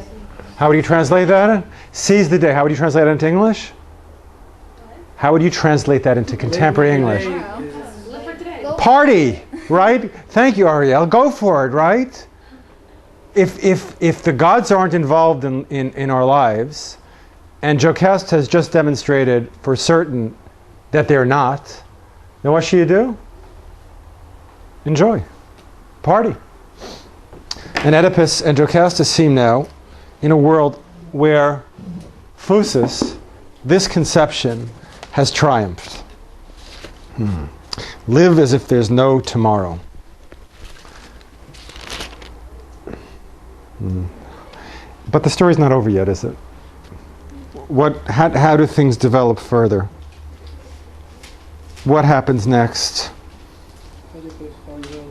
How would you translate that? Seize the day. How would you translate that into English? How would you translate that into contemporary English? Live for today. Party, right? Thank you, Ariel. Go for it, right? If the gods aren't involved in our lives, and Jocasta has just demonstrated for certain that they're not, then what should you do? Enjoy. Party. And Oedipus and Jocasta seem now in a world where phusis, this conception, has triumphed. Live as if there's no tomorrow. But the story's not over yet, is it? How do things develop further? What happens next? Oedipus finds out.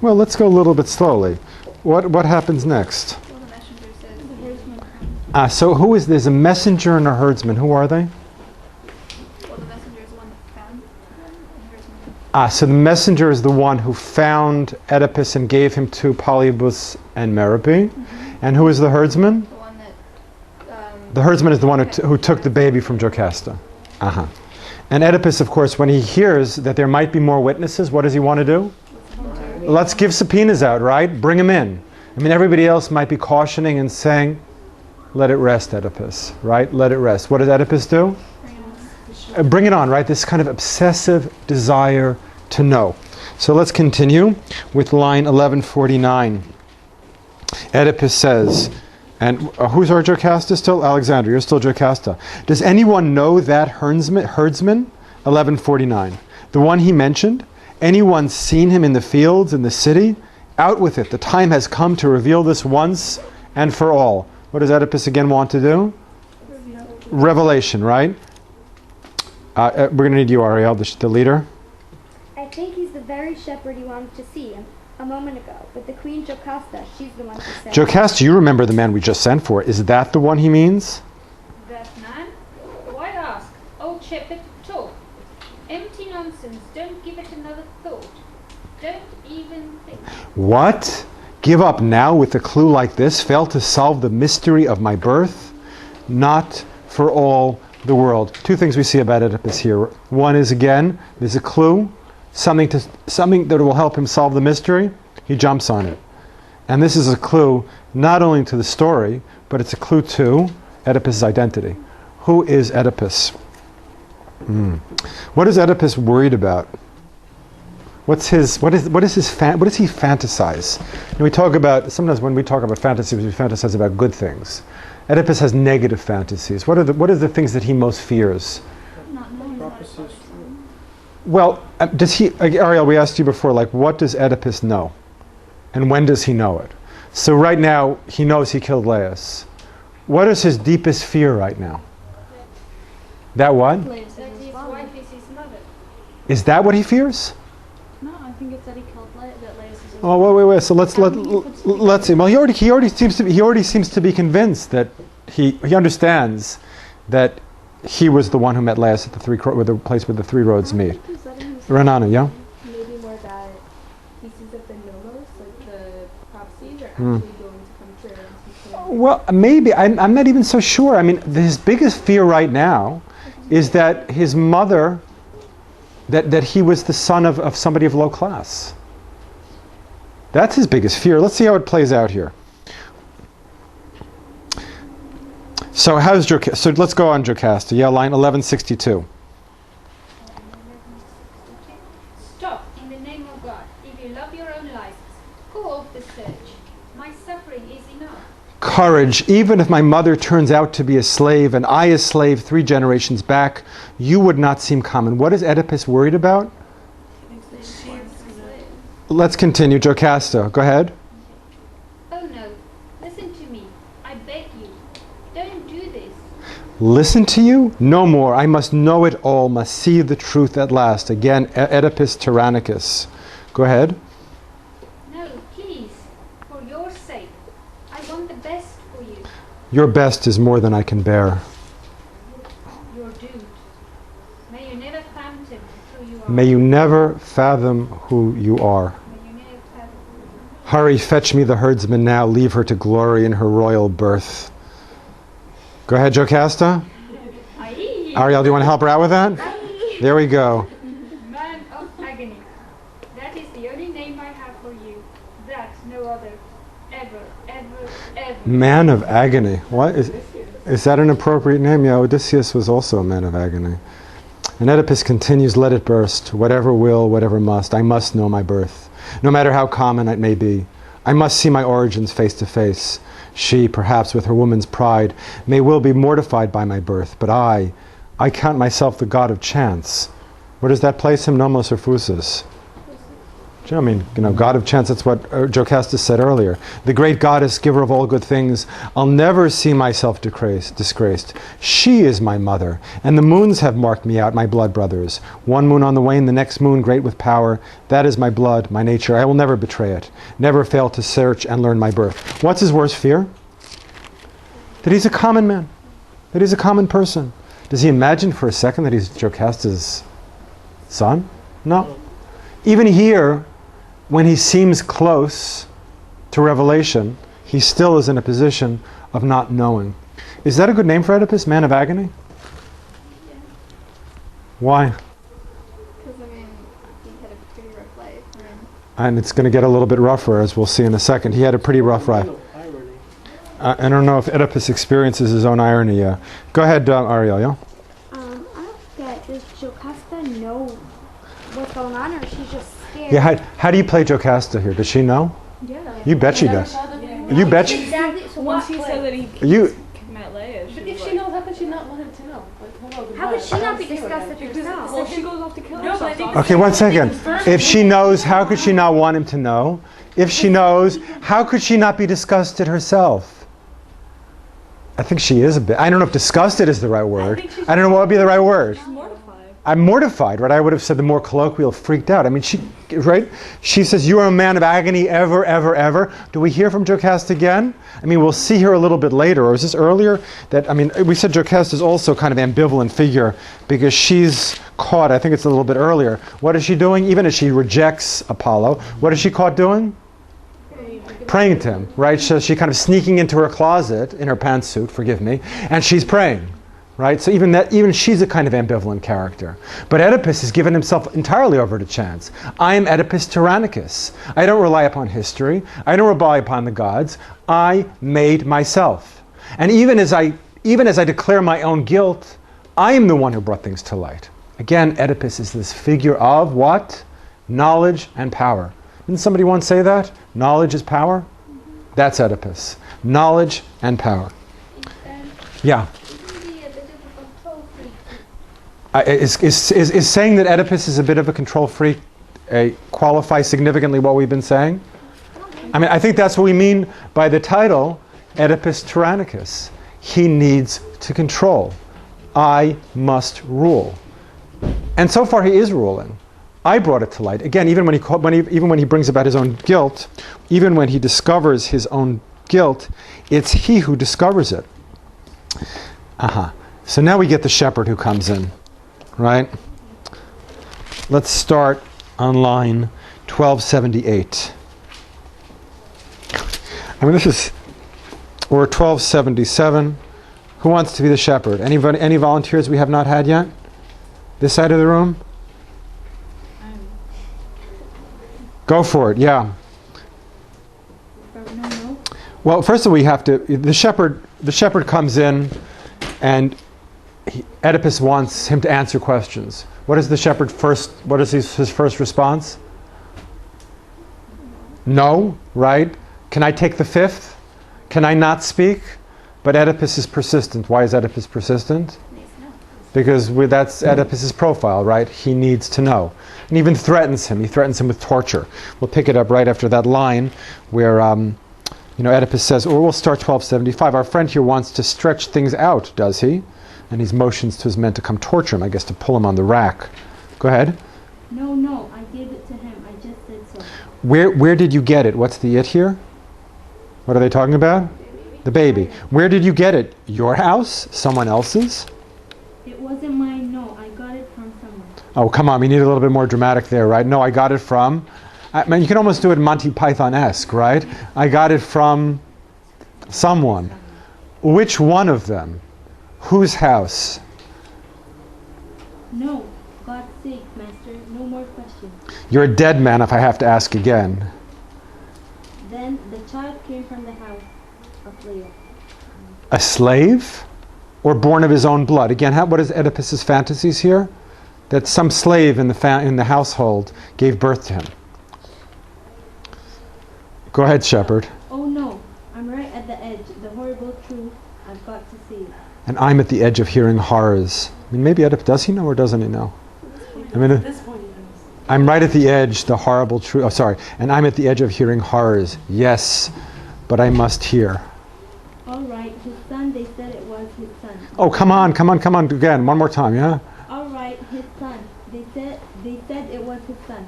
Well, let's go a little bit slowly. What happens next? Well, the messenger says the herdsman. So who is there's a messenger and a herdsman. Who are they? Well, the messenger is the one that found the herdsman. So the messenger is the one who found Oedipus and gave him to Polybus and Merope. And who is the herdsman? The one that. The herdsman is the one who took the baby from Jocasta. And Oedipus, of course, when he hears that there might be more witnesses, what does he want to do? Let's give subpoenas out, right? Bring him in. I mean, everybody else might be cautioning and saying, let it rest, Oedipus, right? Let it rest. What does Oedipus do? Bring it on, right? This kind of obsessive desire to know. So let's continue with line 1149. Oedipus says, and who's our Jocasta still? Alexander, you're still Jocasta. Does anyone know that herdsman? 1149. The one he mentioned? Anyone seen him in the fields, in the city? Out with it. The time has come to reveal this once and for all. What does Oedipus again want to do? Revelation, right? We're going to need you, Ariel, the leader. I think he's the very shepherd you wanted to see a moment ago. But the Queen Jocasta, she's the one who said... Jocasta, you remember the man we just sent for. Is that the one he means? That man? Why ask? Old shepherd, talk. Empty nonsense. Don't give it another thought. Don't even think. What? Give up now with a clue like this? Fail to solve the mystery of my birth? Not for all the world. Two things we see about Oedipus here. One is, again, there's a clue, something that will help him solve the mystery. He jumps on it. And this is a clue not only to the story, but it's a clue to Oedipus' identity. Who is Oedipus? What is Oedipus worried about? What does he fantasize? And we talk about, sometimes when we talk about fantasies, we fantasize about good things. Oedipus has negative fantasies. What are the things that he most fears? Well, does he, Ariel, we asked you before, like, what does Oedipus know? And when does he know it? So right now, he knows he killed Laius. What is his deepest fear right now? That what? That his wife is his mother. Is that what he fears? No, I think it's that he killed Laius. Oh, wait. So let's see. Well, he already seems to be convinced that he understands that he was the one who met Laius at the place where the three roads meet. Renana, yeah. Maybe more that he sees that the nomos, like the prophecies, are actually going to come true. And he can Well, maybe. I'm not even so sure. I mean, his biggest fear right now is that his mother, that he was the son of somebody of low class. That's his biggest fear. Let's see how it plays out here. So let's go on Jocasta. Yeah, line 1162. Stop, in the name of God. If you love your own life, go off the search. My suffering is enough. Courage. Even if my mother turns out to be a slave and I a slave 3 generations back, you would not seem common. What is Oedipus worried about? Let's continue. Jocasta, go ahead. Oh no, listen to me. I beg you. Don't do this. Listen to you? No more. I must know it all, must see the truth at last. Again, Oedipus Tyrannicus. Go ahead. No, please. For your sake. I want the best for you. Your best is more than I can bear. You're doomed. May you never fathom who you are. May you never fathom who you are. May you never fathom. Hurry, fetch me the herdsman now. Leave her to glory in her royal birth. Go ahead, Jocasta. Aye. Ariel, do you want to help her out with that? Aye. There we go. Man of agony. That is the only name I have for you. That no other. Ever. Man of agony. What is that an appropriate name? Yeah, Odysseus was also a man of agony. And Oedipus continues, let it burst. Whatever will, whatever must. I must know my birth. No matter how common it may be. I must see my origins face to face. She, perhaps with her woman's pride, may well be mortified by my birth, but I count myself the god of chance. Where does that place him? Nomos or Phusis? I mean, god of chance, that's what Jocasta said earlier. The great goddess, giver of all good things, I'll never see myself disgraced. She is my mother, and the moons have marked me out, my blood brothers. One moon on the wane, the next moon great with power. That is my blood, my nature. I will never betray it. Never fail to search and learn my birth. What's his worst fear? That he's a common man. That he's a common person. Does he imagine for a second that he's Jocasta's son? No. Even here, when he seems close to revelation, he still is in a position of not knowing. Is that a good name for Oedipus, man of agony? Why? Because, I mean, he had a pretty rough life. And it's going to get a little bit rougher, as we'll see in a second. He had a pretty rough life. Irony. I don't know if Oedipus experiences his own irony. Go ahead, Ariel, yeah? I don't get, does Jocasta know what's going on, or she's just scared? Yeah, how do you play Jocasta here? Does she know? Yeah. You bet she does. You bet she... Exactly. So Once what he said that he You... met Leia, But if she knows, how could she not want him to know? Like, hello, How could she goodbye. not be disgusted herself? well, she goes off to kill No, but I herself. think- Okay, one second. If she knows, how could she not want him to know? If she knows, how could she not be disgusted herself? I think she is a bit. I don't know if disgusted is the right word. I don't know what would be the right word. She's mortified. I'm mortified, right? I would have said the more colloquial, freaked out. I mean, right? She says, you are a man of agony ever, ever, ever. Do we hear from Jocasta again? I mean, we'll see her a little bit later. Or is this earlier? We said Jocasta is also kind of ambivalent figure because she's caught, I think it's a little bit earlier. What is she doing? Even as she rejects Apollo, what is she caught doing? Praying to him, right? So she kind of sneaking into her closet, in her pantsuit, forgive me, and she's praying. Right? So even she's a kind of ambivalent character. But Oedipus has given himself entirely over to chance. I am Oedipus Tyrannicus. I don't rely upon history. I don't rely upon the gods. I made myself. And even as I declare my own guilt, I am the one who brought things to light. Again, Oedipus is this figure of what? Knowledge and power. Didn't somebody once say that? Knowledge is power? That's Oedipus. Knowledge and power. Yeah. Is saying that Oedipus is a bit of a control freak qualify significantly what we've been saying? I mean, I think that's what we mean by the title, Oedipus Tyrannicus. He needs to control. I must rule. And so far he is ruling. I brought it to light. Again, even when he brings about his own guilt, even when he discovers his own guilt, it's he who discovers it. So now we get the shepherd who comes in. Right? Let's start on line 1278. I mean, or 1277. Who wants to be the shepherd? Any volunteers we have not had yet? This side of the room? Go for it, yeah. Well, first of all, we have to, the shepherd comes in and Oedipus wants him to answer questions. What is his first response? No, right? Can I take the fifth? Can I not speak? But Oedipus is persistent. Why is Oedipus persistent? Because that's Oedipus's profile, right? He needs to know. And even threatens him. He threatens him with torture. We'll pick it up right after that line where Oedipus says, or we'll start 1275. Our friend here wants to stretch things out, does he? And he motions to his men to come torture him, I guess to pull him on the rack. Go ahead. No, I gave it to him. I just said so. Where did you get it? What's the it here? What are they talking about? The baby. Where did you get it? Your house? Someone else's? It wasn't mine, no. I got it from someone. Oh, come on. We need a little bit more dramatic there, right? No, I got it from... I mean, you can almost do it Monty Python-esque, right? I got it from someone. Which one of them? Whose house? No, God's sake, Master, no more questions. You're a dead man if I have to ask again. Then the child came from the house of Leah. A slave? Or born of his own blood? Again, what is Oedipus's fantasies here? That some slave in the household gave birth to him. Go ahead, shepherd. Oh no, I'm right at the edge. The horrible truth, I've got to see it. And I'm at the edge of hearing horrors. I mean, maybe Oedipus, does he know or doesn't he know? I mean, At this point, he knows. I'm right at the edge, the horrible truth. Oh, sorry. And I'm at the edge of hearing horrors. Yes, but I must hear. All right, his son, they said it was his son. Oh, come on. Again, one more time, yeah? All right, his son. They said it was his son.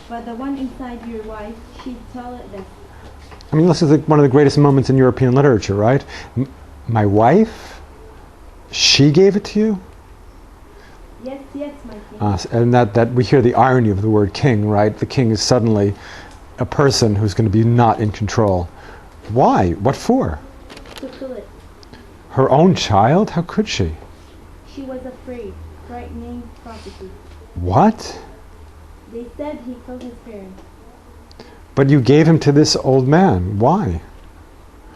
But the one inside your wife, she'd tell it this. I mean, this is one of the greatest moments in European literature, right? My wife? She gave it to you? Yes, my king. And that we hear the irony of the word king, right? The king is suddenly a person who's going to be not in control. Why? What for? To kill it. Her own child? How could she? She was afraid, frightened. frightening prophecy. What? They said he killed his parents. But you gave him to this old man. Why?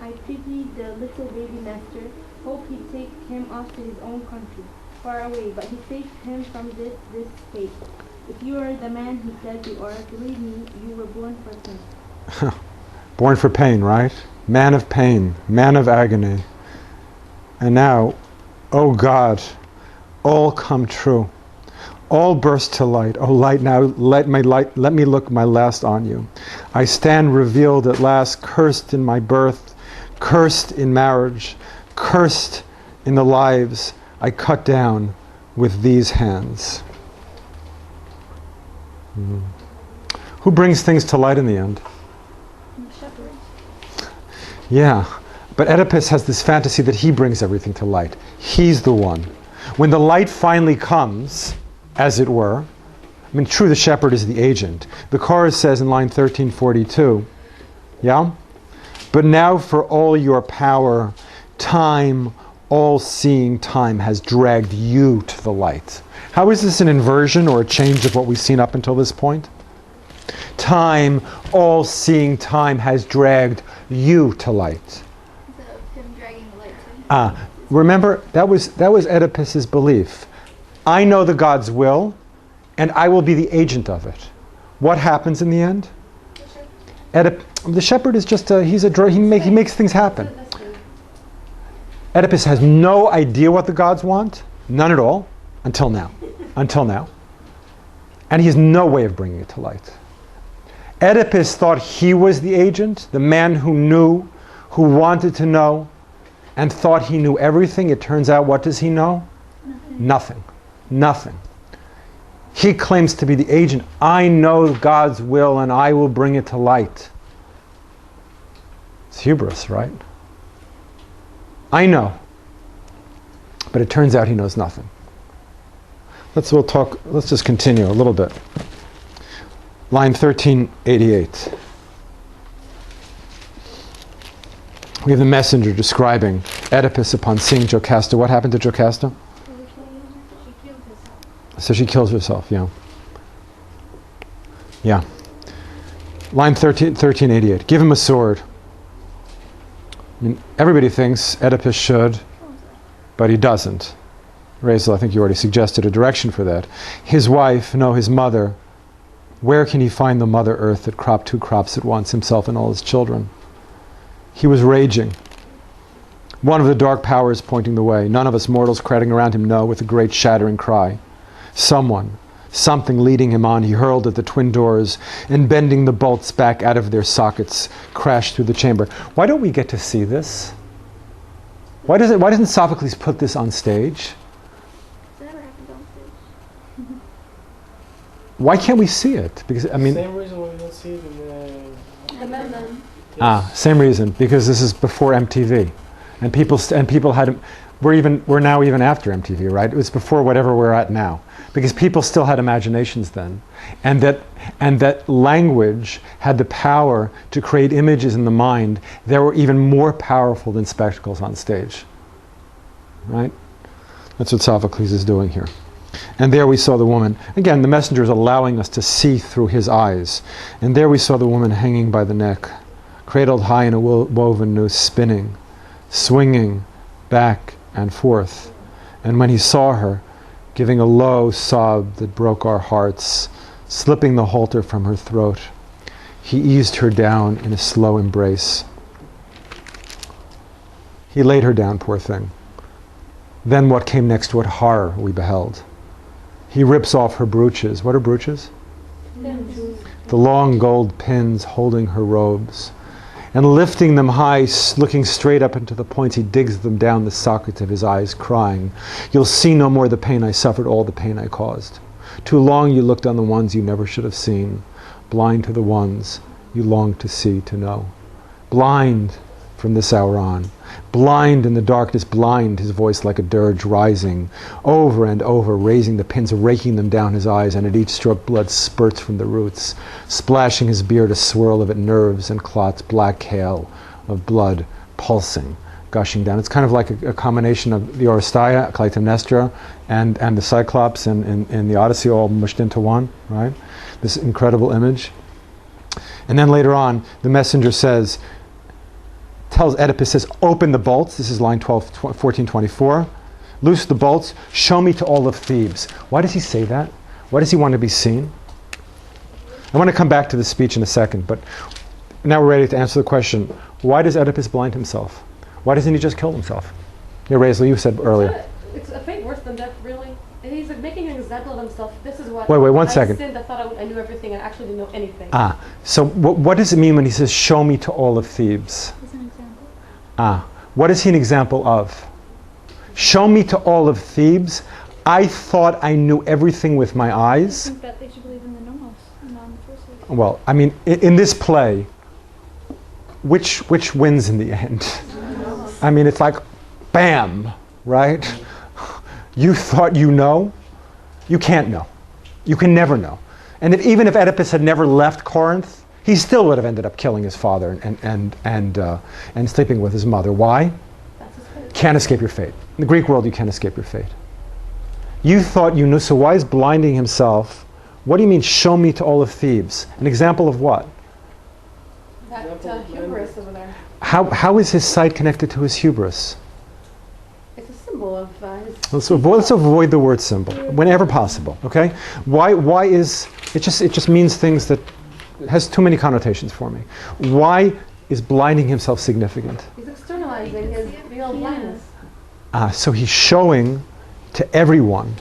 I pitied the little baby master, hoped he'd take him off to his own country, far away, but he saved him from this fate. If you are the man he said you are, believe me, you were born for pain. Born for pain, right? Man of pain, man of agony. And now, oh God, all come true. All burst to light. Oh light, now let me look my last on you. I stand revealed at last, cursed in my birth, cursed in marriage, cursed in the lives I cut down with these hands. Who brings things to light in the end? Yeah, but Oedipus has this fantasy that he brings everything to light. He's the one. When the light finally comes, as it were, I mean, true, the shepherd is the agent. The chorus says in line 1342, yeah? But now for all your power, time, all-seeing time has dragged you to the light. How is this an inversion or a change of what we've seen up until this point? Time, all-seeing time has dragged you to light. Instead of him dragging the light to him. Remember, that was Oedipus's belief. I know the God's will, and I will be the agent of it. What happens in the end? The shepherd is just he makes things happen. Oedipus has no idea what the gods want, none at all, until now. And he has no way of bringing it to light. Oedipus thought he was the agent, the man who knew, who wanted to know, and thought he knew everything. It turns out, what does he know? Nothing. He claims to be the agent. I know God's will and I will bring it to light. It's hubris, right? I know. But it turns out he knows nothing. Let's just continue a little bit. Line 1388. We have the messenger describing Oedipus upon seeing Jocasta. What happened to Jocasta? She killed herself. So she kills herself, yeah. Yeah. Line 1388. Give him a sword. I mean, everybody thinks Oedipus should, but he doesn't. Riddle, I think you already suggested a direction for that. His wife, no, his mother. Where can he find the Mother Earth that cropped two crops at once, himself and all his children? He was raging. One of the dark powers pointing the way. None of us mortals crowding around him know, with a great shattering cry. Something leading him on, he hurled at the twin doors, and bending the bolts back out of their sockets, crashed through the chamber. Why don't we get to see this? Why doesn't Sophocles put this on stage? That never happened on stage. Why can't we see it? Because Same reason why we don't see it in The men. same reason. Because this is before MTV, and people had. We're now even after MTV, right? It was before whatever we're at now, because people still had imaginations then, and that language had the power to create images in the mind that were even more powerful than spectacles on stage. Right? That's what Sophocles is doing here. And there we saw the woman. Again, the messenger is allowing us to see through his eyes. And there we saw the woman hanging by the neck, cradled high in a woven noose, spinning, swinging back and forth. And when he saw her, giving a low sob that broke our hearts, slipping the halter from her throat, he eased her down in a slow embrace. He laid her down, poor thing. Then what came next? What horror we beheld. He rips off her brooches. What are brooches? The long gold pins holding her robes. And lifting them high, looking straight up into the points, he digs them down the sockets of his eyes, crying, "You'll see no more the pain I suffered, all the pain I caused. Too long you looked on the ones you never should have seen, blind to the ones you longed to see, to know. Blind from this hour on. Blind in the darkness, blind, his voice like a dirge rising, over and over, raising the pins, raking them down his eyes, and at each stroke blood spurts from the roots, splashing his beard, a swirl of it, nerves and clots, black hail of blood, pulsing, gushing down. It's kind of like a combination of the Oresteia, Clytemnestra, and the Cyclops in the Odyssey all mushed into one, right? This incredible image. And then later on, the messenger tells Oedipus, open the bolts. This is line 1424. Loose the bolts. Show me to all of Thebes. Why does he say that? Why does he want to be seen? I want to come back to the speech in a second, but now we're ready to answer the question, why does Oedipus blind himself? Why doesn't he just kill himself? Yeah, Raisley, you said earlier. It's a fate worse than death, really. And he's like making an example of himself. This is what Wait, 1 I second. sinned. I thought I knew everything and actually didn't know anything. So what does it mean when he says, show me to all of Thebes? As an example. What is he an example of? Show me to all of Thebes. I thought I knew everything with my eyes. I think that they should believe in the nomos, not in the first place. Well, I mean, in this play, which wins in the end? I mean, it's like, bam, right? You thought you know? You can't know. You can never know. And even if Oedipus had never left Corinth, he still would have ended up killing his father and sleeping with his mother. Why? Can't escape your fate. In the Greek world, you can't escape your fate. You thought you knew, so why is blinding himself? What do you mean, show me to all of Thebes? An example of what? That hubris over there. How is his sight connected to his hubris? It's a symbol of his... Let's avoid the word symbol whenever possible. Okay? Why is it just means things that has too many connotations for me. Why is blinding himself significant? He's externalizing his real blindness. So he's showing to everyone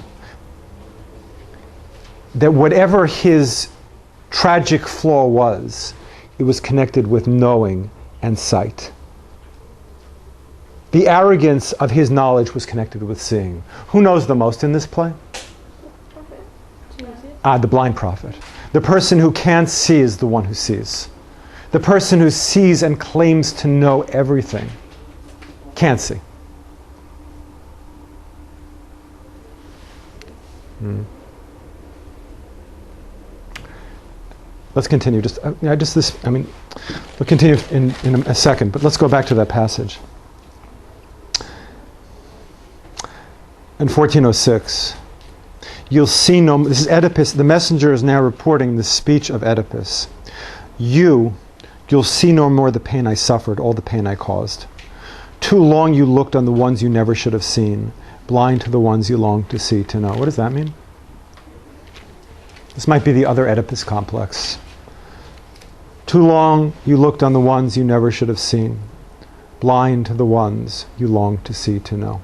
that whatever his tragic flaw was, it was connected with knowing and sight. The arrogance of his knowledge was connected with seeing. Who knows the most in this play? The blind prophet. The person who can't see is the one who sees. The person who sees and claims to know everything can't see. Let's continue. We'll continue in a second, but let's go back to that passage. In 1406, you'll see no. This is Oedipus. The messenger is now reporting the speech of Oedipus. You'll see no more the pain I suffered, all the pain I caused. Too long you looked on the ones you never should have seen, blind to the ones you longed to see, to know. What does that mean? This might be the other Oedipus complex. Too long you looked on the ones you never should have seen, blind to the ones you longed to see, to know.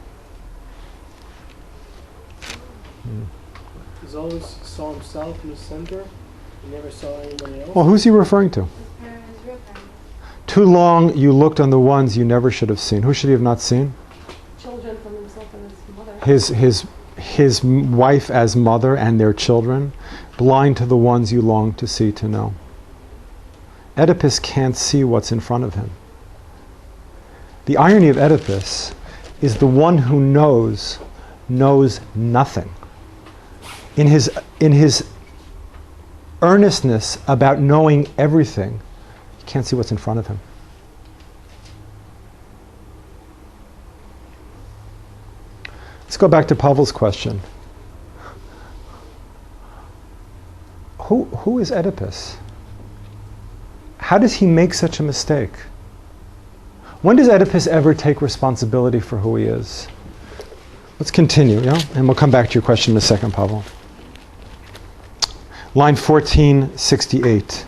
He always saw himself in the center. He never saw anybody else. Well, who's he referring to? Too long you looked on the ones you never should have seen. Who should he have not seen? Children from himself and his mother. His wife as mother and their children, blind to the ones you long to see, to know. Oedipus can't see what's in front of him. The irony of Oedipus is the one who knows nothing. In his earnestness about knowing everything, he can't see what's in front of him. Let's go back to Pavel's question. Who is Oedipus? How does he make such a mistake? When does Oedipus ever take responsibility for who he is? Let's continue, yeah? And we'll come back to your question in a second, Pavel. Line 1468.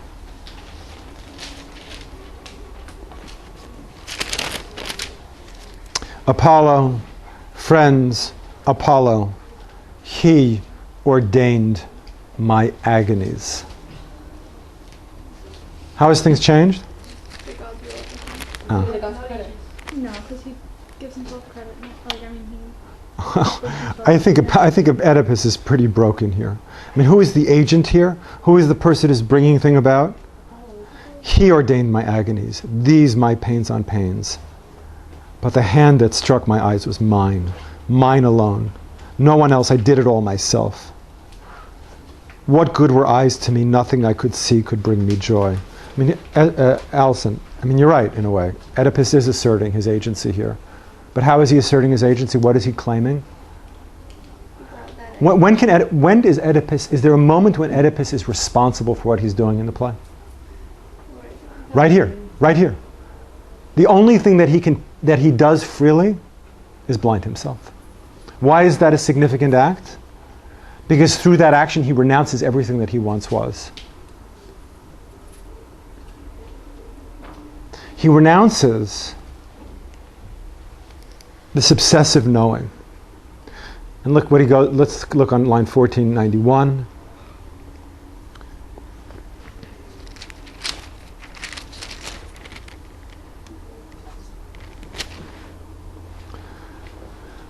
Apollo, friends, Apollo, he ordained my agonies. How has things changed? No, because he gives himself credit. I think of Oedipus is pretty broken here. I mean, who is the agent here? Who is the person who's bringing thing about? He ordained my agonies, these my pains on pains. But the hand that struck my eyes was mine alone. No one else, I did it all myself. What good were eyes to me? Nothing I could see could bring me joy. I mean, Alison, I mean, you're right in a way. Oedipus is asserting his agency here. But how is he asserting his agency? What is he claiming? When is Oedipus, is there a moment when Oedipus is responsible for what he's doing in the play? Right here, right here. The only thing that he does freely is blind himself. Why is that a significant act? Because through that action he renounces everything that he once was. He renounces this obsessive knowing. And look what he goes, let's look on line 1491.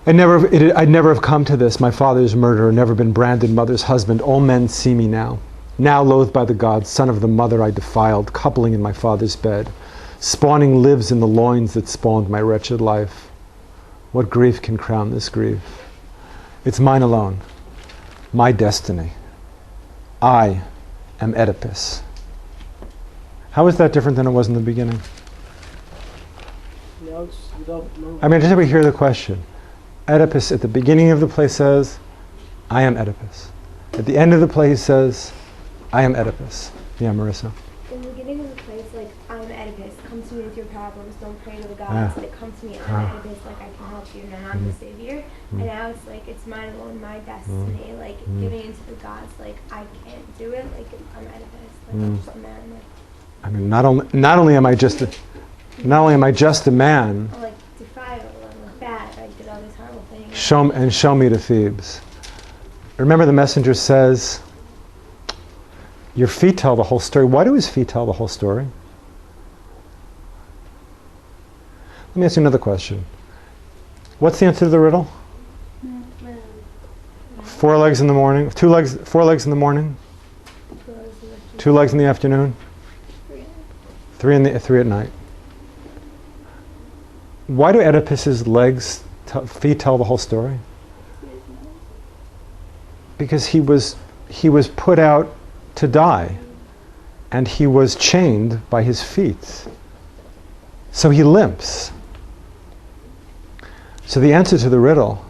I'd never have come to this, my father's murderer, never been branded mother's husband. All men see me now. Now loathed by the gods, son of the mother I defiled, coupling in my father's bed. Spawning lives in the loins that spawned my wretched life. What grief can crown this grief? It's mine alone, my destiny. I am Oedipus. How is that different than it was in the beginning? Now it's without no. I mean, just everybody hear the question. Oedipus at the beginning of the play says, I am Oedipus. At the end of the play he says, I am Oedipus. Yeah, Marissa. In the beginning of the play, it's like, I'm Oedipus, come to me with your problems, don't pray to the gods, but come to me, I'm Oedipus, like I can help you, and I'm the savior. And now it's like, it's mine alone, my destiny, like giving into the gods, like I can't do it, like I'm Oedipus, like I'm just a man. Like, I mean, not only am I just a man, I'm like defiled, I'm like bad, I did all these horrible things. show me to Thebes. Remember the messenger says, your feet tell the whole story. Why do his feet tell the whole story? Let me ask you another question. What's the answer to the riddle? 4 legs in the morning, 4 legs in the morning, 2 legs in the afternoon, 3 at night. Why do Oedipus's feet tell the whole story? Because he was put out to die, and he was chained by his feet. So he limps. So the answer to the riddle,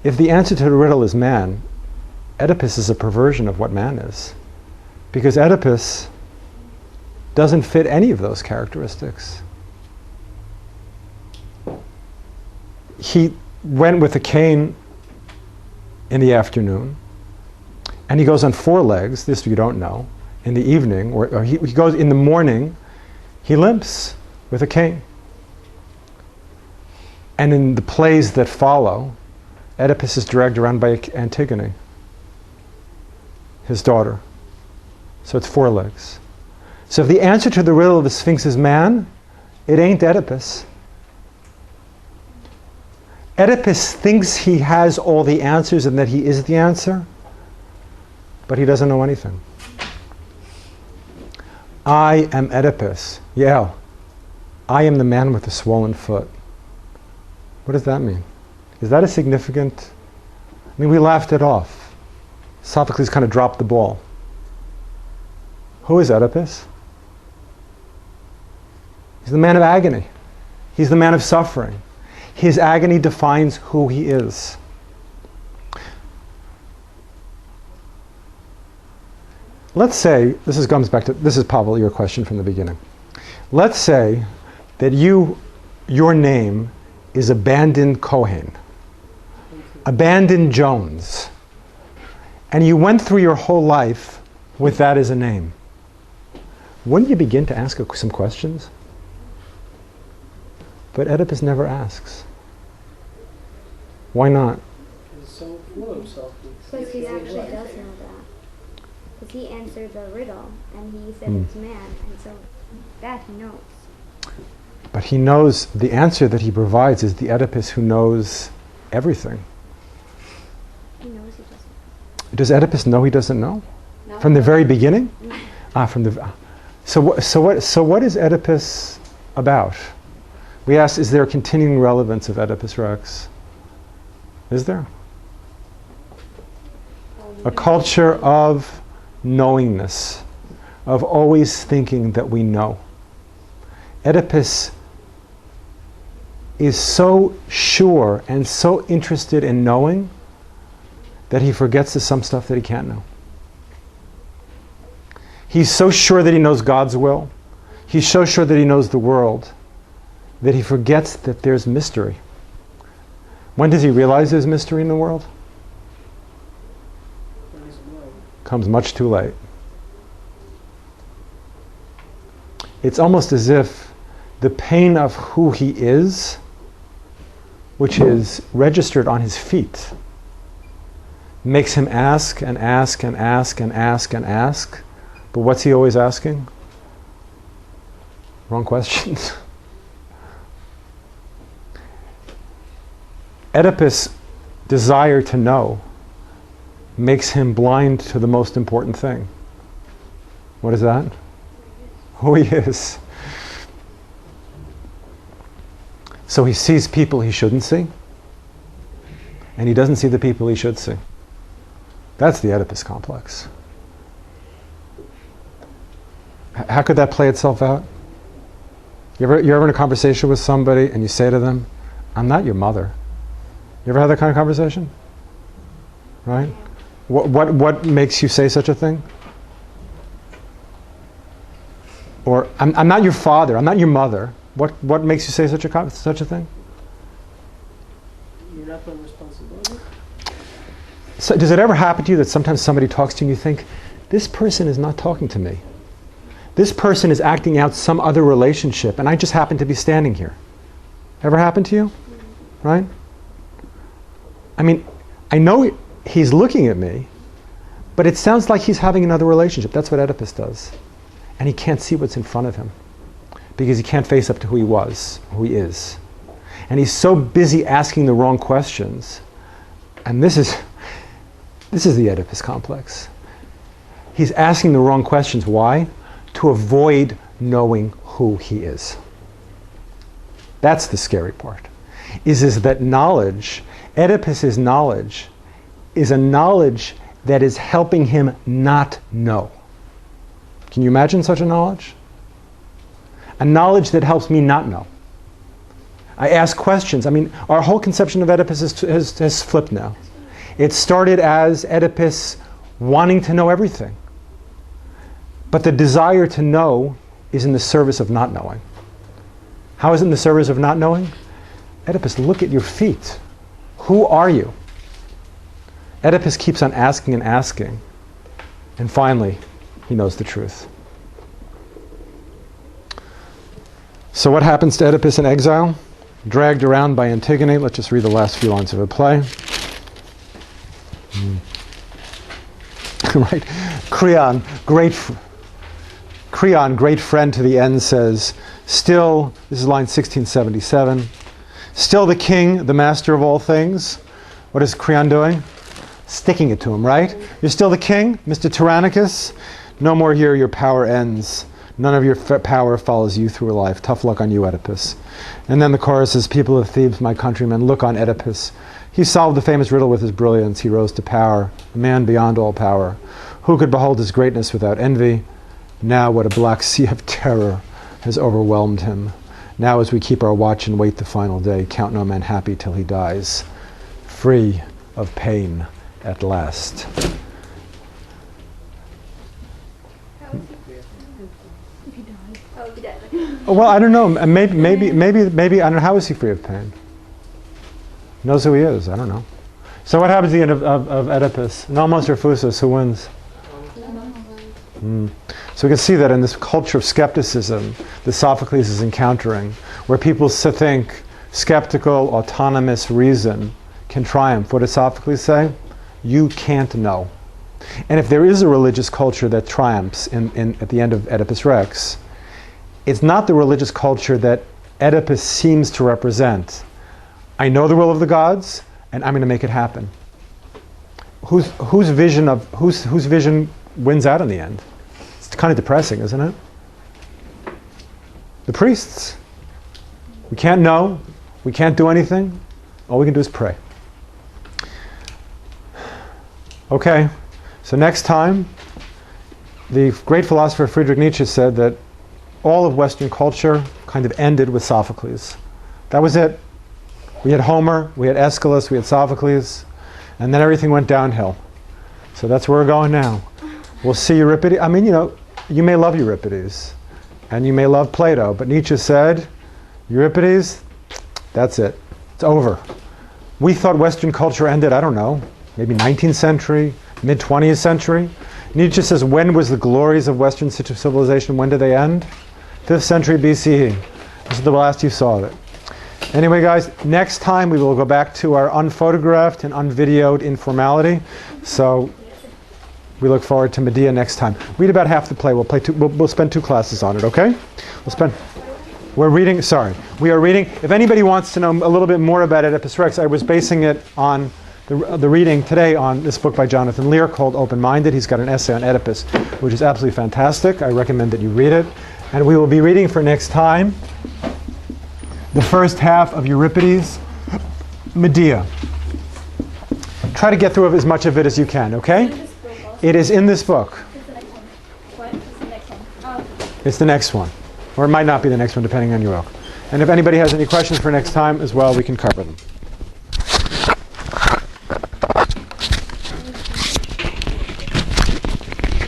if the answer to the riddle is man, Oedipus is a perversion of what man is. Because Oedipus doesn't fit any of those characteristics. He went with a cane in the afternoon, and he goes on 4 legs, this you don't know, in the evening, or he goes in the morning, he limps with a cane. And in the plays that follow, Oedipus is dragged around by Antigone, his daughter. So it's 4 legs. So if the answer to the riddle of the Sphinx is man, it ain't Oedipus. Oedipus thinks he has all the answers and that he is the answer, but he doesn't know anything. I am Oedipus. Yeah, I am the man with the swollen foot. What does that mean? Is that a significant? I mean, we laughed it off. Sophocles kind of dropped the ball. Who is Oedipus? He's the man of agony. He's the man of suffering. His agony defines who he is. Let's say, this is probably your question from the beginning. Let's say that your name is Abandoned Cohen, Abandoned Jones, and you went through your whole life with that as a name. Wouldn't you begin to ask some questions? But Oedipus never asks. Why not? He's so full of himself. Because he actually does know that. Because he answered the riddle, and he said it's man, and so that he knows. But he knows the answer that he provides is the Oedipus who knows everything. He knows he doesn't. Does Oedipus know he doesn't know? No. From the very beginning? So what is Oedipus about? We asked, is there a continuing relevance of Oedipus Rex? Is there? A culture of knowingness, of always thinking that we know. Oedipus is so sure and so interested in knowing that he forgets there's some stuff that he can't know. He's so sure that he knows God's will. He's so sure that he knows the world that he forgets that there's mystery. When does he realize there's mystery in the world? Comes much too late. It's almost as if the pain of who he is, which is registered on his feet, makes him ask and ask and ask and ask and ask. But what's he always asking? Wrong questions. Oedipus' desire to know makes him blind to the most important thing. What is that? Who he is. So he sees people he shouldn't see, and he doesn't see the people he should see. That's the Oedipus complex. How could that play itself out? You're ever in a conversation with somebody and you say to them, "I'm not your mother." You ever had that kind of conversation? Right? What makes you say such a thing? Or I'm not your father. I'm not your mother. What makes you say such a thing? You're not on responsibility. So does it ever happen to you that sometimes somebody talks to you and you think, this person is not talking to me. This person is acting out some other relationship and I just happen to be standing here. Ever happened to you? Right? I mean, I know he's looking at me, but it sounds like he's having another relationship. That's what Oedipus does. And he can't see what's in front of him because he can't face up to who he was, who he is. And he's so busy asking the wrong questions. And this is the Oedipus complex. He's asking the wrong questions. Why? To avoid knowing who he is. That's the scary part. Is that knowledge, Oedipus's knowledge, is a knowledge that is helping him not know. Can you imagine such a knowledge? A knowledge that helps me not know. I ask questions. I mean, our whole conception of Oedipus has flipped now. It started as Oedipus wanting to know everything. But the desire to know is in the service of not knowing. How is it in the service of not knowing? Oedipus, look at your feet. Who are you? Oedipus keeps on asking and asking. And finally, he knows the truth. So what happens to Oedipus in exile? Dragged around by Antigone. Let's just read the last few lines of the play. Right? Creon, great friend to the end, says, still, this is line 1677, still the king, the master of all things. What is Creon doing? Sticking it to him, right? You're still the king, Mr. Tyrannicus? No more here, your power ends. None of your power follows you through life. Tough luck on you, Oedipus. And then the chorus is, people of Thebes, my countrymen, look on Oedipus. He solved the famous riddle with his brilliance. He rose to power, a man beyond all power. Who could behold his greatness without envy? Now what a black sea of terror has overwhelmed him. Now as we keep our watch and wait the final day, count no man happy till he dies, free of pain at last. Well, I don't know. Maybe. I don't know. How is he free of pain? He knows who he is. I don't know. So what happens at the end of Oedipus? Nomos or Phusis? Who wins? So we can see that in this culture of skepticism that Sophocles is encountering, where people think skeptical, autonomous reason can triumph. What does Sophocles say? You can't know. And if there is a religious culture that triumphs at the end of Oedipus Rex, it's not the religious culture that Oedipus seems to represent. I know the will of the gods, and I'm going to make it happen. Whose vision wins out in the end? It's kind of depressing, isn't it? The priests. We can't know. We can't do anything. All we can do is pray. Okay, so next time, the great philosopher Friedrich Nietzsche said that all of Western culture kind of ended with Sophocles. That was it. We had Homer, we had Aeschylus, we had Sophocles, and then everything went downhill. So that's where we're going now. We'll see Euripides. I mean, you may love Euripides, and you may love Plato, but Nietzsche said, Euripides, that's it. It's over. We thought Western culture ended, I don't know, maybe 19th century, mid-20th century. Nietzsche says, when was the glories of Western civilization, when did they end? 5th century BCE. This is the last you saw of it. Anyway, guys, next time we will go back to our unphotographed and unvideoed informality. So we look forward to Medea next time. Read about half the play. We'll spend 2 classes on it, okay? We are reading, if anybody wants to know a little bit more about Oedipus Rex, I was basing it on the reading today on this book by Jonathan Lear called Open-Minded. He's got an essay on Oedipus, which is absolutely fantastic. I recommend that you read it. And we will be reading for next time the first half of Euripides' Medea. Try to get through as much of it as you can, okay? It is in this book. It's the next one. Or it might not be the next one, depending on your book. And if anybody has any questions for next time as well, we can cover them.